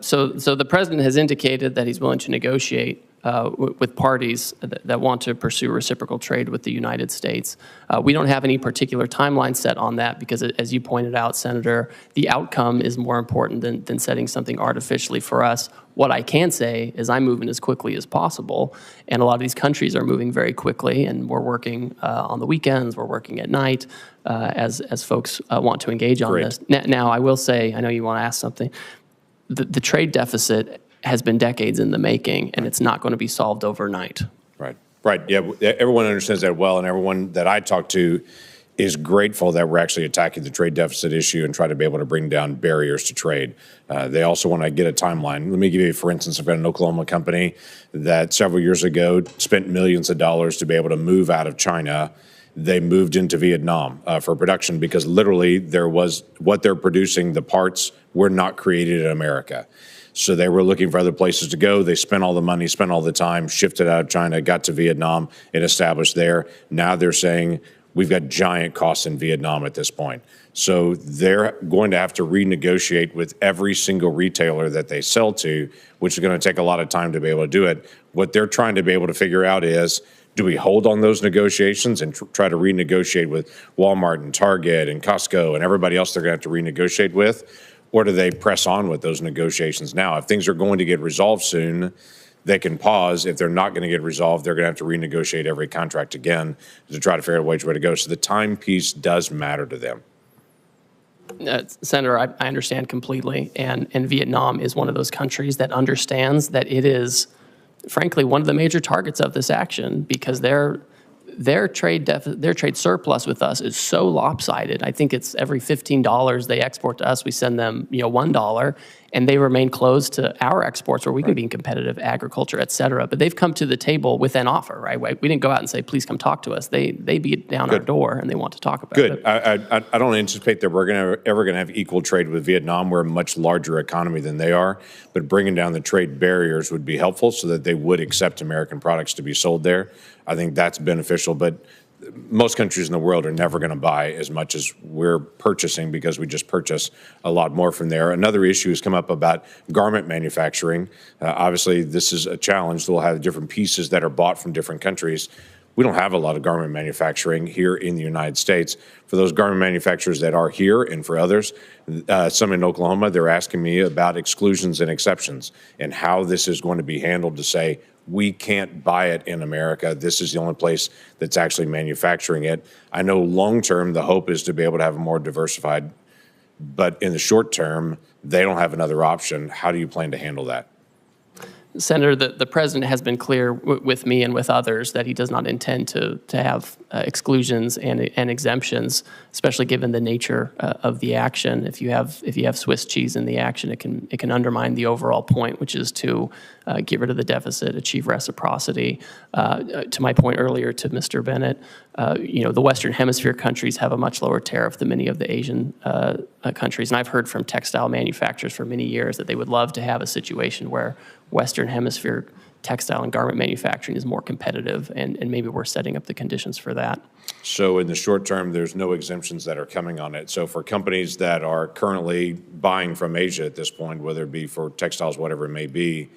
So the president has indicated that he's willing to negotiate with parties that want to pursue reciprocal trade with the United States. We don't have any particular timeline set on that because, as you pointed out, Senator, the outcome is more important than setting something artificially for us. What I can say is I'm moving as quickly as possible, and a lot of these countries are moving very quickly, and we're working on the weekends, we're working at night as folks want to engage on this. Now, I will say, I know you want to ask something, the trade deficit has been decades in the making, and it's not going to be solved overnight. Right. Yeah, everyone understands that well, and everyone that I talk to is grateful that we're actually attacking the trade deficit issue and try to be able to bring down barriers to trade. They also want to get a timeline. Let me give you, for instance, I've got an Oklahoma company that several years ago spent millions of dollars to be able to move out of China. They moved into Vietnam for production because literally what they're producing, the parts were not created in America. So they were looking for other places to go. They spent all the money, spent all the time, shifted out of China, got to Vietnam, and established there. Now they're saying, we've got giant costs in Vietnam at this point. So they're going to have to renegotiate with every single retailer that they sell to, which is going to take a lot of time to be able to do it. What they're trying to be able to figure out is, do we hold on those negotiations and try to renegotiate with Walmart and Target and Costco and everybody else they're going to have to renegotiate with? Or do they press on with those negotiations now? If things are going to get resolved soon, they can pause. If they're not going to get resolved, they're going to have to renegotiate every contract again to try to figure out which way to go. So the time piece does matter to them. Senator, I understand completely, and Vietnam is one of those countries that understands that it is, frankly, one of the major targets of this action because their trade surplus with us is so lopsided. I think it's every $15 they export to us, we send them $1, and they remain closed to our exports where we can be competitive, agriculture, et cetera. But they've come to the table with an offer, right? We didn't go out and say, please come talk to us. They beat down our door and they want to talk about it. I don't anticipate that we're ever going to have equal trade with Vietnam. We're a much larger economy than they are, but bringing down the trade barriers would be helpful so that they would accept American products to be sold there. I think that's beneficial, but most countries in the world are never going to buy as much as we're purchasing because we just purchase a lot more from there. Another issue has come up about garment manufacturing. Obviously, this is a challenge. We'll have different pieces that are bought from different countries. We don't have a lot of garment manufacturing here in the United States. For those garment manufacturers that are here and for others, some in Oklahoma, they're asking me about exclusions and exceptions and how this is going to be handled to say, we can't buy it in America. This is the only place that's actually manufacturing it. I know long-term, the hope is to be able to have a more diversified, but in the short term, they don't have another option. How do you plan to handle that? Senator, the president has been clear with me and with others that he does not intend to have exclusions and exemptions, especially given the nature of the action. If you have Swiss cheese in the action, it can undermine the overall point, which is to get rid of the deficit, achieve reciprocity. To my point earlier to Mr. Bennett, the Western Hemisphere countries have a much lower tariff than many of the Asian countries, and I've heard from textile manufacturers for many years that they would love to have a situation where Western Hemisphere textile and garment manufacturing is more competitive, and maybe we're setting up the conditions for that. So in the short term, there's no exemptions that are coming on it. So for companies that are currently buying from Asia at this point, whether it be for textiles, whatever it may be,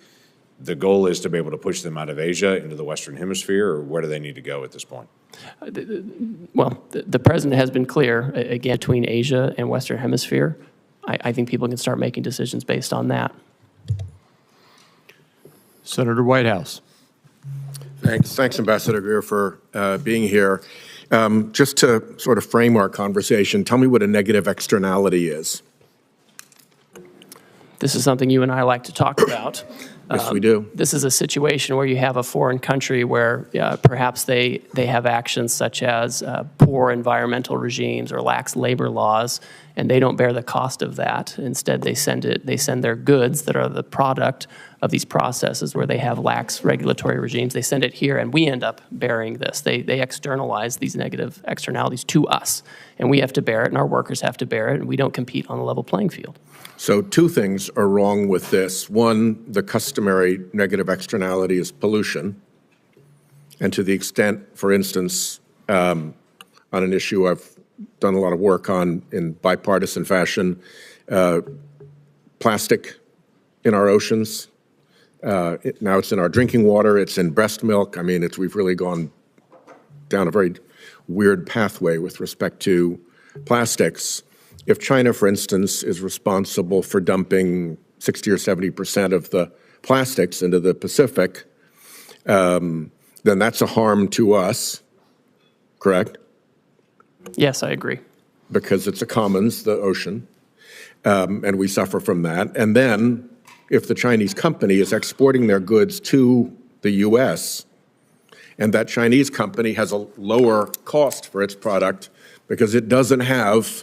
the goal is to be able to push them out of Asia into the Western Hemisphere, or where do they need to go at this point? Well, the president has been clear, again, between Asia and Western Hemisphere. I think people can start making decisions based on that. Senator Whitehouse. Thanks, Ambassador Greer, for being here. Just to sort of frame our conversation, tell me what a negative externality is. This is something you and I like to talk about. Yes, we do. This is a situation where you have a foreign country where perhaps they have actions such as poor environmental regimes or lax labor laws, and they don't bear the cost of that. Instead, they send their goods that are the product of these processes where they have lax regulatory regimes. They send it here, and we end up bearing this. They externalize these negative externalities to us, and we have to bear it, and our workers have to bear it, and we don't compete on a level playing field. So two things are wrong with this. One, the customary negative externality is pollution. And to the extent, for instance, on an issue I've done a lot of work on in bipartisan fashion, plastic in our oceans, Now it's in our drinking water, it's in breast milk. I mean, we've really gone down a very weird pathway with respect to plastics. If China, for instance, is responsible for dumping 60 or 70% of the plastics into the Pacific, then that's a harm to us, correct? Yes, I agree. Because it's a commons, the ocean, and we suffer from that. And then if the Chinese company is exporting their goods to the U.S., and that Chinese company has a lower cost for its product because it doesn't have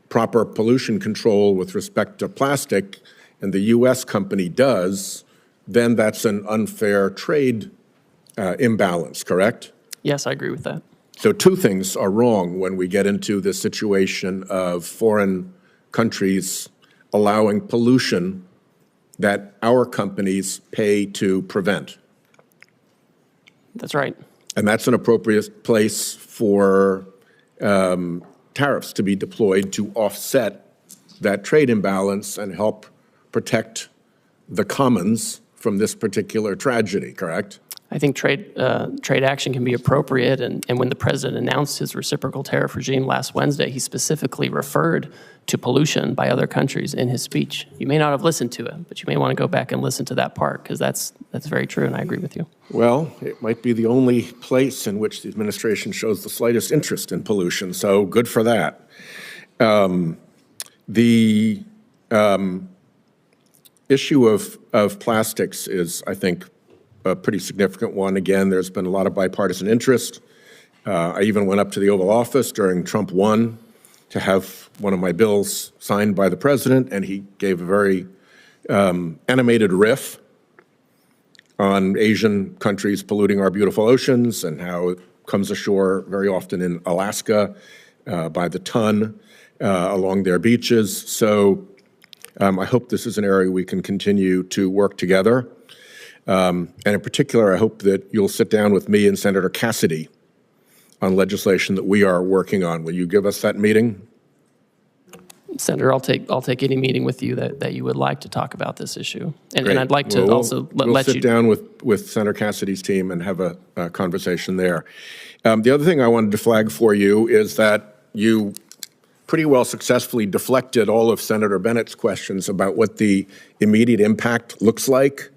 proper pollution control with respect to plastic, and the U.S. company does, then that's an unfair trade imbalance, correct? Yes, I agree with that. So two things are wrong when we get into this situation of foreign countries allowing pollution that our companies pay to prevent. That's right. And that's an appropriate place for tariffs to be deployed to offset that trade imbalance and help protect the commons from this particular tragedy, correct? I think trade action can be appropriate, and when the president announced his reciprocal tariff regime last Wednesday, he specifically referred to pollution by other countries in his speech. You may not have listened to it, but you may want to go back and listen to that part, because that's very true, and I agree with you. Well, it might be the only place in which the administration shows the slightest interest in pollution, so good for that. The issue of plastics is, I think, a pretty significant one. Again, there's been a lot of bipartisan interest. I even went up to the Oval Office during Trump 1 to have one of my bills signed by the president, and he gave a very animated riff on Asian countries polluting our beautiful oceans and how it comes ashore very often in Alaska by the ton along their beaches. So I hope this is an area we can continue to work together. And in particular, I hope that you'll sit down with me and Senator Cassidy on legislation that we are working on. Will you give us that meeting? Senator, I'll take any meeting with you that you would like to talk about this issue. And Great. I'd like to Well, also we'll let sit you down with Senator Cassidy's team and have a conversation there. The other thing I wanted to flag for you is that you pretty well successfully deflected all of Senator Bennett's questions about what the immediate impact looks like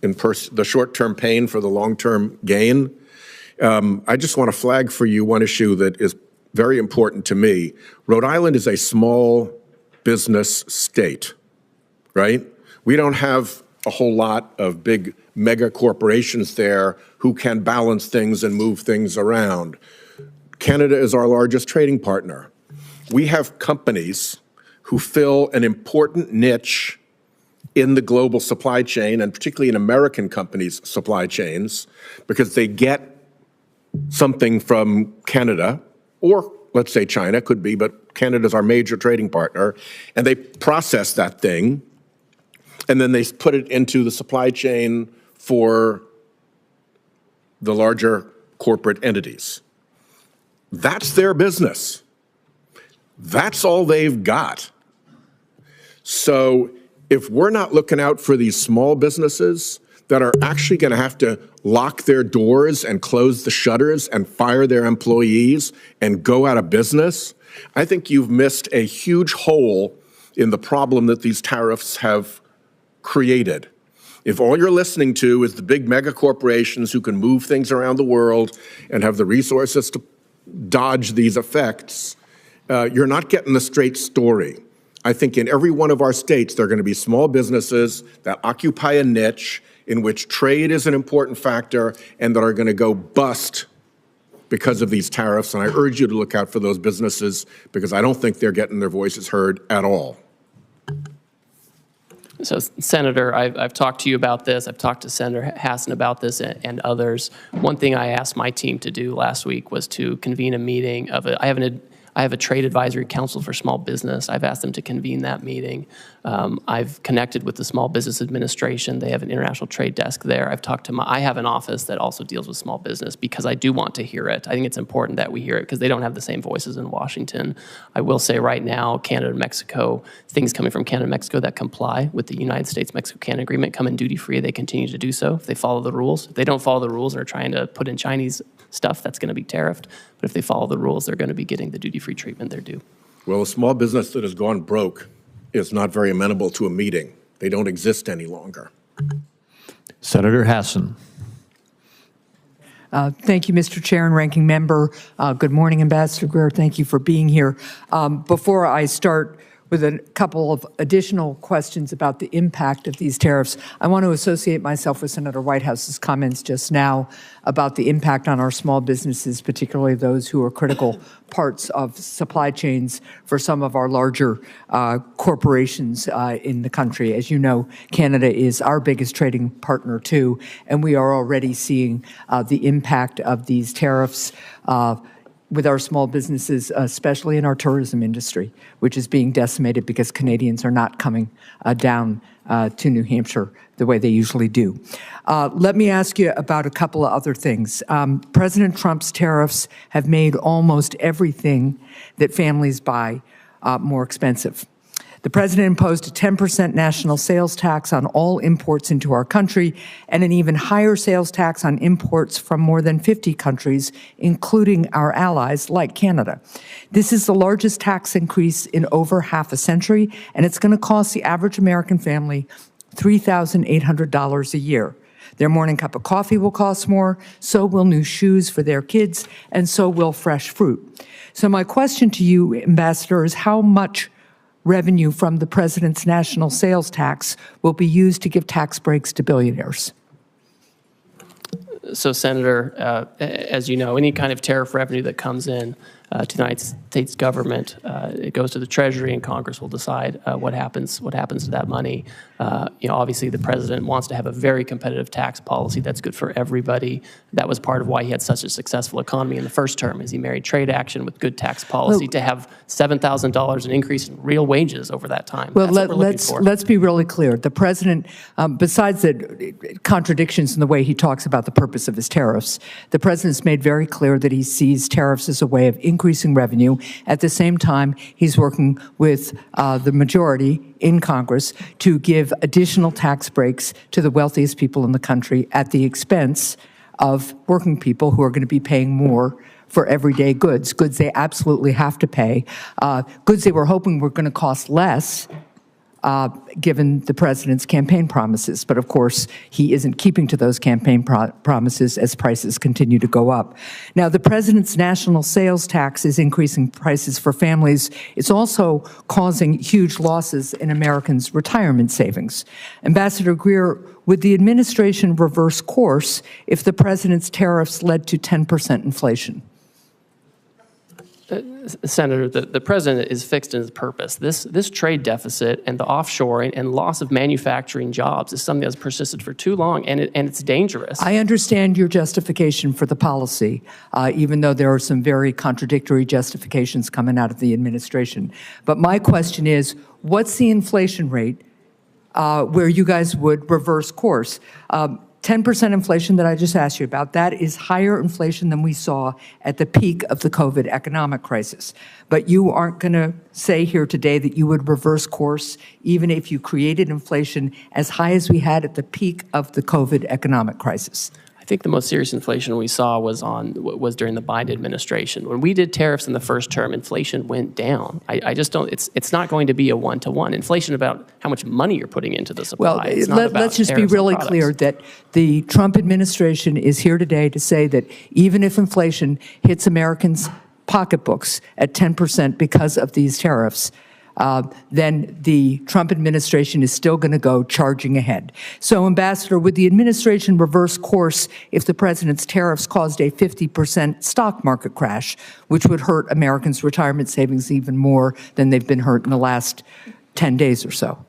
in the short-term pain for the long-term gain. I just want to flag for you one issue that is very important to me. Rhode Island is a small business state, right? We don't have a whole lot of big mega corporations there who can balance things and move things around. Canada is our largest trading partner. We have companies who fill an important niche in the global supply chain, and particularly in American companies' supply chains, because they get something from Canada, or let's say China, could be, but Canada's our major trading partner, and they process that thing, and then they put it into the supply chain for the larger corporate entities. That's their business. That's all they've got. So if we're not looking out for these small businesses that are actually going to have to lock their doors and close the shutters and fire their employees and go out of business, I think you've missed a huge hole in the problem that these tariffs have created. If all you're listening to is the big mega corporations who can move things around the world and have the resources to dodge these effects, you're not getting the straight story. I think in every one of our states, there are going to be small businesses that occupy a niche in which trade is an important factor and that are going to go bust because of these tariffs. And I urge you to look out for those businesses because I don't think they're getting their voices heard at all. So, Senator, I've talked to you about this. I've talked to Senator Hassan about this and others. One thing I asked my team to do last week was to convene a meeting of I have I have a trade advisory council for small business. I've asked them to convene that meeting. I've connected with the Small Business Administration. They have an international trade desk there. I've talked to I have an office that also deals with small business because I do want to hear it. I think it's important that we hear it because they don't have the same voices in Washington. I will say right now, Canada and Mexico, things coming from Canada and Mexico that comply with the United States-Mexico-Canada agreement come in duty-free. They continue to do so if they follow the rules. If they don't follow the rules and are trying to put in Chinese stuff, that's going to be tariffed. But if they follow the rules, they're going to be getting the duty-free treatment they're due. Well, a small business that has gone broke is not very amenable to a meeting. They don't exist any longer. Senator Hassan. Thank you, Mr. Chair and Ranking Member. Good morning, Ambassador Greer. Thank you for being here. Before I start with a couple of additional questions about the impact of these tariffs, I want to associate myself with Senator Whitehouse's comments just now about the impact on our small businesses, particularly those who are critical parts of supply chains for some of our larger corporations in the country. As you know, Canada is our biggest trading partner too, and we are already seeing the impact of these tariffs with our small businesses, especially in our tourism industry, which is being decimated because Canadians are not coming down to New Hampshire the way they usually do. Let me ask you about a couple of other things. President Trump's tariffs have made almost everything that families buy more expensive. The president imposed a 10% national sales tax on all imports into our country and an even higher sales tax on imports from more than 50 countries, including our allies like Canada. This is the largest tax increase in over half a century, and it's going to cost the average American family $3,800 a year. Their morning cup of coffee will cost more, so will new shoes for their kids, and so will fresh fruit. So my question to you, Ambassador, is how much revenue from the president's national sales tax will be used to give tax breaks to billionaires? So, Senator, as you know, any kind of tariff revenue that comes in to the United States government, it goes to the Treasury, and Congress will decide what happens to that money. Obviously, the president wants to have a very competitive tax policy that's good for everybody. That was part of why he had such a successful economy in the first term, is he married trade action with good tax policy to have $7,000 an increase in real wages over that time. Well, let's let's be really clear. The president, besides the contradictions in the way he talks about the purpose of his tariffs, the president's made very clear that he sees tariffs as a way of increasing revenue. At the same time, he's working with the majority in Congress to give additional tax breaks to the wealthiest people in the country at the expense of working people who are going to be paying more for everyday goods they absolutely have to pay, goods they were hoping were going to cost less, given the president's campaign promises. But of course, he isn't keeping to those campaign promises as prices continue to go up. Now, the president's national sales tax is increasing prices for families. It's also causing huge losses in Americans' retirement savings. Ambassador Greer, would the administration reverse course if the president's tariffs led to 10% inflation? Senator, the president is fixed in his purpose. This trade deficit and the offshoring and loss of manufacturing jobs is something that's persisted for too long, and it's dangerous. I understand your justification for the policy, even though there are some very contradictory justifications coming out of the administration. But my question is, what's the inflation rate where you guys would reverse course? 10% inflation that I just asked you about, that is higher inflation than we saw at the peak of the COVID economic crisis. But you aren't going to say here today that you would reverse course even if you created inflation as high as we had at the peak of the COVID economic crisis. I think the most serious inflation we saw was during the Biden administration. When we did tariffs in the first term, inflation went down. I just don't. It's not going to be a one-to-one. Inflation about how much money you're putting into the supply. Well, let's just be really clear that the Trump administration is here today to say that even if inflation hits Americans' pocketbooks at 10% because of these tariffs, then the Trump administration is still going to go charging ahead. So, Ambassador, would the administration reverse course if the president's tariffs caused a 50% stock market crash, which would hurt Americans' retirement savings even more than they've been hurt in the last 10 days or so?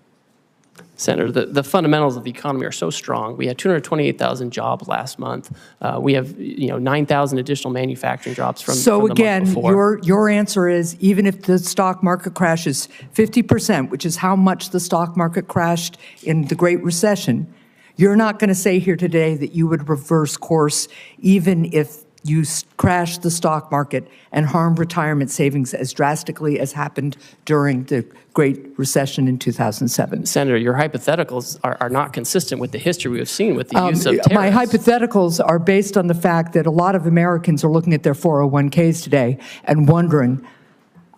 Senator, the fundamentals of the economy are so strong. We had 228,000 jobs last month. We have 9,000 additional manufacturing jobs from So the again, month before. your answer is even if the stock market crashes 50%, which is how much the stock market crashed in the Great Recession, you're not going to say here today that you would reverse course even if you crashed the stock market and harmed retirement savings as drastically as happened during the Great Recession in 2007. Senator, your hypotheticals are not consistent with the history we have seen with the use of tariffs. My hypotheticals are based on the fact that a lot of Americans are looking at their 401ks today and wondering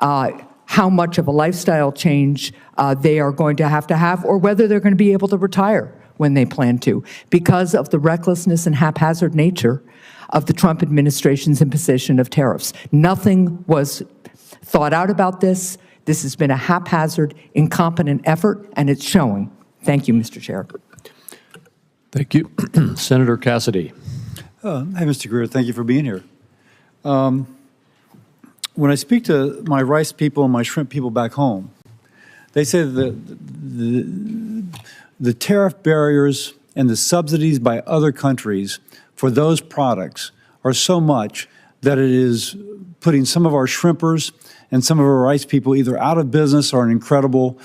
how much of a lifestyle change they are going to have or whether they're going to be able to retire when they plan to because of the recklessness and haphazard nature of the Trump administration's imposition of tariffs. Nothing was thought out about this. This has been a haphazard, incompetent effort, and it's showing. Thank you, Mr. Chair. Thank you. Senator Cassidy. Hi, Mr. Greer. Thank you for being here. When I speak to my rice people and my shrimp people back home, they say that the tariff barriers and the subsidies by other countries for those products are so much that it is putting some of our shrimpers and some of our rice people either out of business or in incredible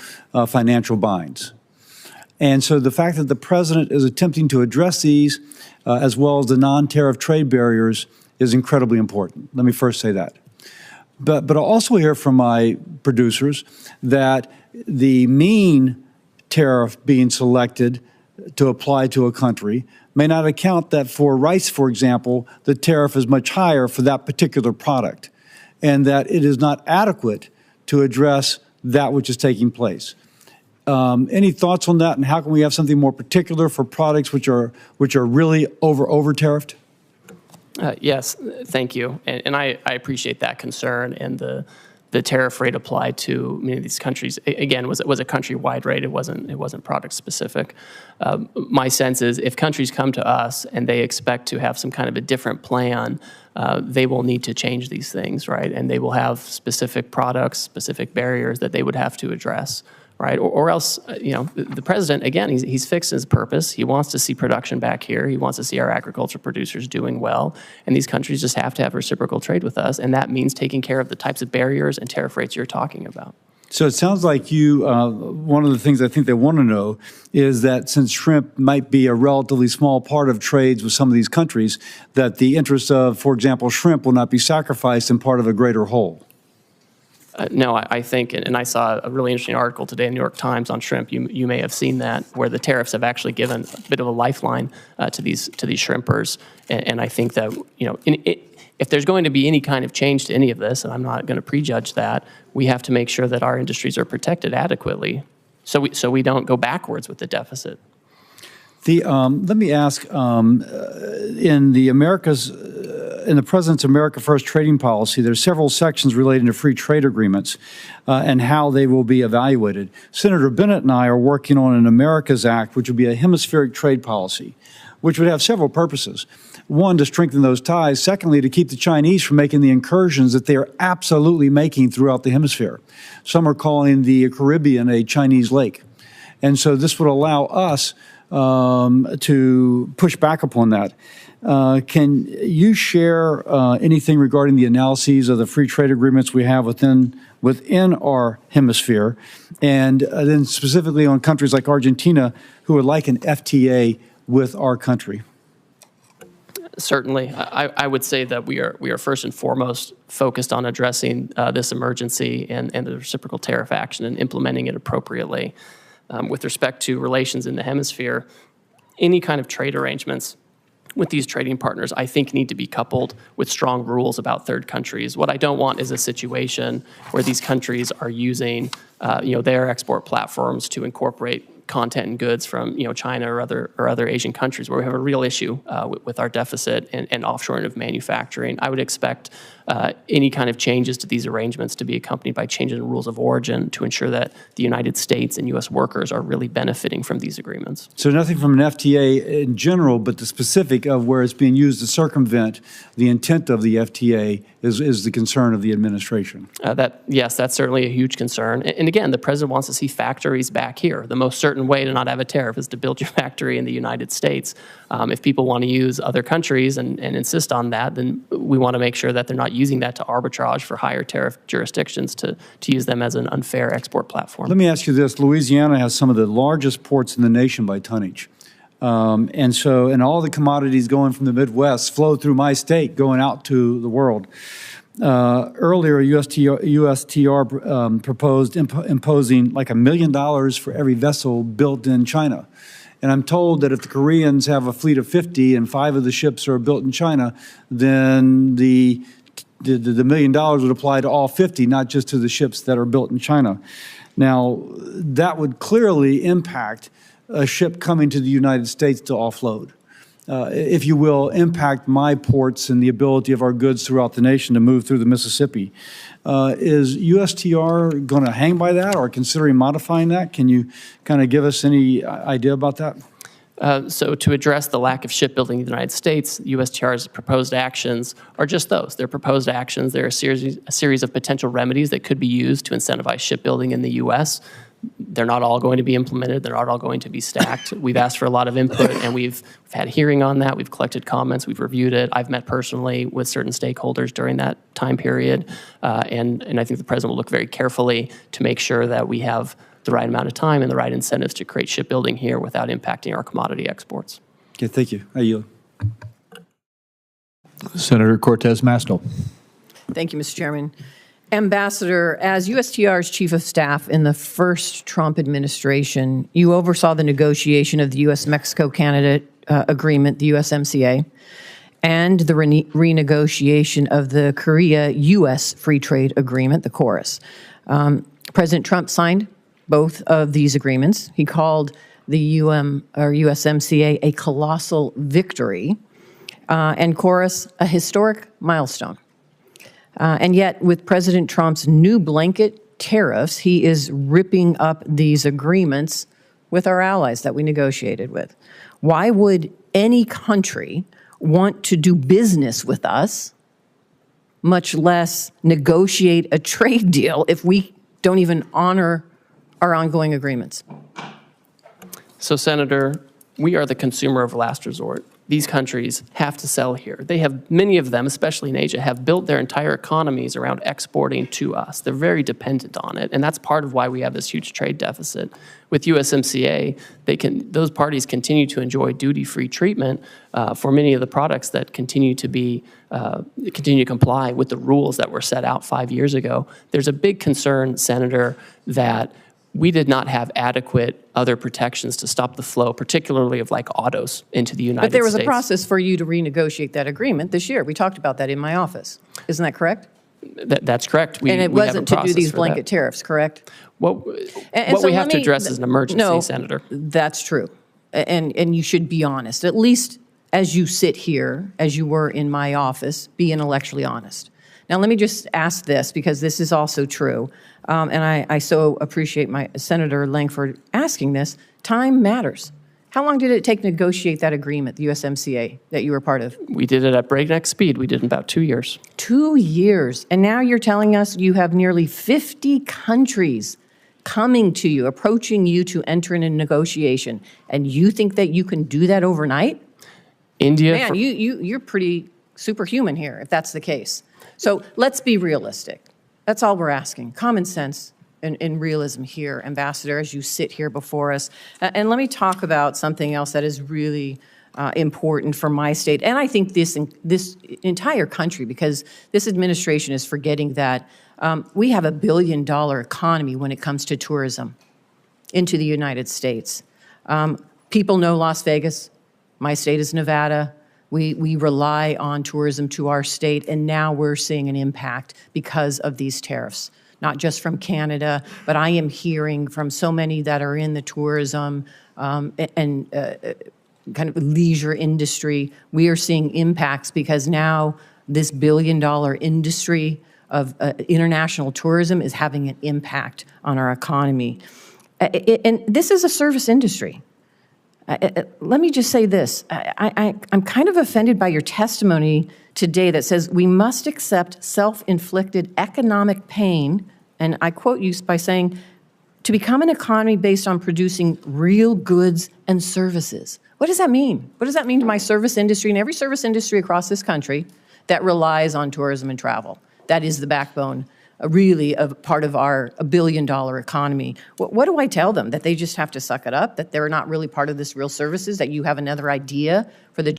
financial binds. And so the fact that the president is attempting to address these as well as the non-tariff trade barriers is incredibly important. Let me first say that. But I also hear from my producers that the mean tariff being selected to apply to a country may not account that for rice, for example, the tariff is much higher for that particular product, and that it is not adequate to address that which is taking place. Any thoughts on that, and how can we have something more particular for products which are really over tariffed? Yes, thank you, and I appreciate that concern and the tariff rate applied to many of these countries. Again, was a countrywide rate. It wasn't product specific. My sense is if countries come to us and they expect to have some kind of a different plan, they will need to change these things, right? And they will have specific products, specific barriers that they would have to address. Right, or else, the president, again, he's fixed his purpose. He wants to see production back here. He wants to see our agriculture producers doing well. And these countries just have to have reciprocal trade with us. And that means taking care of the types of barriers and tariff rates you're talking about. So it sounds like you, one of the things I think they want to know is that since shrimp might be a relatively small part of trades with some of these countries, that the interest of, for example, shrimp will not be sacrificed in part of a greater whole. No, I think, and I saw a really interesting article today in the New York Times on shrimp. You may have seen that, where the tariffs have actually given a bit of a lifeline to these shrimpers. And I think that if there's going to be any kind of change to any of this, and I'm not going to prejudge that, we have to make sure that our industries are protected adequately, so we don't go backwards with the deficit. Let me ask, in the President's America First trading policy, there's several sections relating to free trade agreements and how they will be evaluated. Senator Bennett and I are working on an America's Act, which would be a hemispheric trade policy, which would have several purposes. One, to strengthen those ties. Secondly, to keep the Chinese from making the incursions that they are absolutely making throughout the hemisphere. Some are calling the Caribbean a Chinese lake. And so this would allow us to push back upon that. Can you share anything regarding the analyses of the free trade agreements we have within our hemisphere, and then specifically on countries like Argentina who would like an FTA with our country? Certainly. I would say that we are first and foremost focused on addressing this emergency and the reciprocal tariff action and implementing it appropriately. With respect to relations in the hemisphere, any kind of trade arrangements with these trading partners, I think, need to be coupled with strong rules about third countries. What I don't want is a situation where these countries are using, their export platforms to incorporate content and goods from, China or other Asian countries, where we have a real issue with our deficit and offshoring of manufacturing. I would expect any kind of changes to these arrangements to be accompanied by changes in rules of origin to ensure that the United States and U.S. workers are really benefiting from these agreements. So nothing from an FTA in general, but the specific of where it's being used to circumvent the intent of the FTA is the concern of the administration. Yes, that's certainly a huge concern. And again, the president wants to see factories back here. The most certain way to not have a tariff is to build your factory in the United States. If people want to use other countries and insist on that, then we want to make sure that they're not using that to arbitrage for higher tariff jurisdictions to use them as an unfair export platform. Let me ask you this. Louisiana has some of the largest ports in the nation by tonnage. And all the commodities going from the Midwest flow through my state going out to the world. Earlier, USTR proposed imposing like $1 million for every vessel built in China. And I'm told that if the Koreans have a fleet of 50 and 5 of the ships are built in China, then the $1 million would apply to all 50, not just to the ships that are built in China. Now, that would clearly impact a ship coming to the United States to offload. If you will, impact my ports and the ability of our goods throughout the nation to move through the Mississippi. Is USTR going to hang by that or considering modifying that? Can you kind of give us any idea about that? So to address the lack of shipbuilding in the United States, USTR's proposed actions are just those. They're proposed actions. They're a series of potential remedies that could be used to incentivize shipbuilding in the U.S. They're not all going to be implemented. They're not all going to be stacked. We've asked for a lot of input, and we've had a hearing on that. We've collected comments. We've reviewed it. I've met personally with certain stakeholders during that time period, and I think the president will look very carefully to make sure that we have the right amount of time and the right incentives to create shipbuilding here without impacting our commodity exports. Okay, thank you. I yield. Senator Cortez Masto. Thank you, Mr. Chairman. Ambassador, as USTR's Chief of Staff in the first Trump administration, you oversaw the negotiation of the U.S.-Mexico-Canada agreement, the USMCA, and the renegotiation of the Korea-U.S. Free Trade Agreement, the KORUS. President Trump signed both of these agreements. He called the USMCA a colossal victory, and KORUS a historic milestone. And yet, with President Trump's new blanket tariffs, he is ripping up these agreements with our allies that we negotiated with. Why would any country want to do business with us, much less negotiate a trade deal, if we don't even honor our ongoing agreements? So, Senator, we are the consumer of last resort. These countries have to sell here. They have, many of them, especially in Asia, have built their entire economies around exporting to us. They're very dependent on it, and that's part of why we have this huge trade deficit. With USMCA, those parties continue to enjoy duty-free treatment for many of the products that continue to comply with the rules that were set out 5 years ago. There's a big concern, Senator, that we did not have adequate other protections to stop the flow, particularly of like autos into the United States. But there was a process for you to renegotiate that agreement this year. We talked about that in my office. Isn't that correct? That's correct. And it wasn't to do these blanket tariffs, correct? What we have to address is an emergency, Senator. That's true. And you should be honest. At least as you sit here, as you were in my office, be intellectually honest. Now, let me just ask this, because this is also true. And I so appreciate my Senator Lankford asking this. Time matters. How long did it take to negotiate that agreement, the USMCA, that you were part of? We did it at breakneck speed. We did it in about 2 years. 2 years. And now you're telling us you have nearly 50 countries coming to you, approaching you to enter in a negotiation. And you think that you can do that overnight? India. Man, you're pretty superhuman here, if that's the case. So let's be realistic. That's all we're asking. Common sense and realism here, Ambassador, as you sit here before us. And let me talk about something else that is really important for my state, and I think this entire country, because this administration is forgetting that we have $1 billion economy when it comes to tourism into the United States. People know Las Vegas. My state is Nevada. We rely on tourism to our state, and now we're seeing an impact because of these tariffs, not just from Canada, but I am hearing from so many that are in the tourism and kind of leisure industry. We are seeing impacts because now this billion-dollar industry of international tourism is having an impact on our economy. And this is a service industry. Let me just say this. I'm kind of offended by your testimony today that says we must accept self-inflicted economic pain, and I quote you by saying, to become an economy based on producing real goods and services. What does that mean? What does that mean to my service industry and every service industry across this country that relies on tourism and travel? That is the backbone, really, of part of our billion-dollar economy. What do I tell them? That they just have to suck it up? That they're not really part of this real services? That you have another idea for the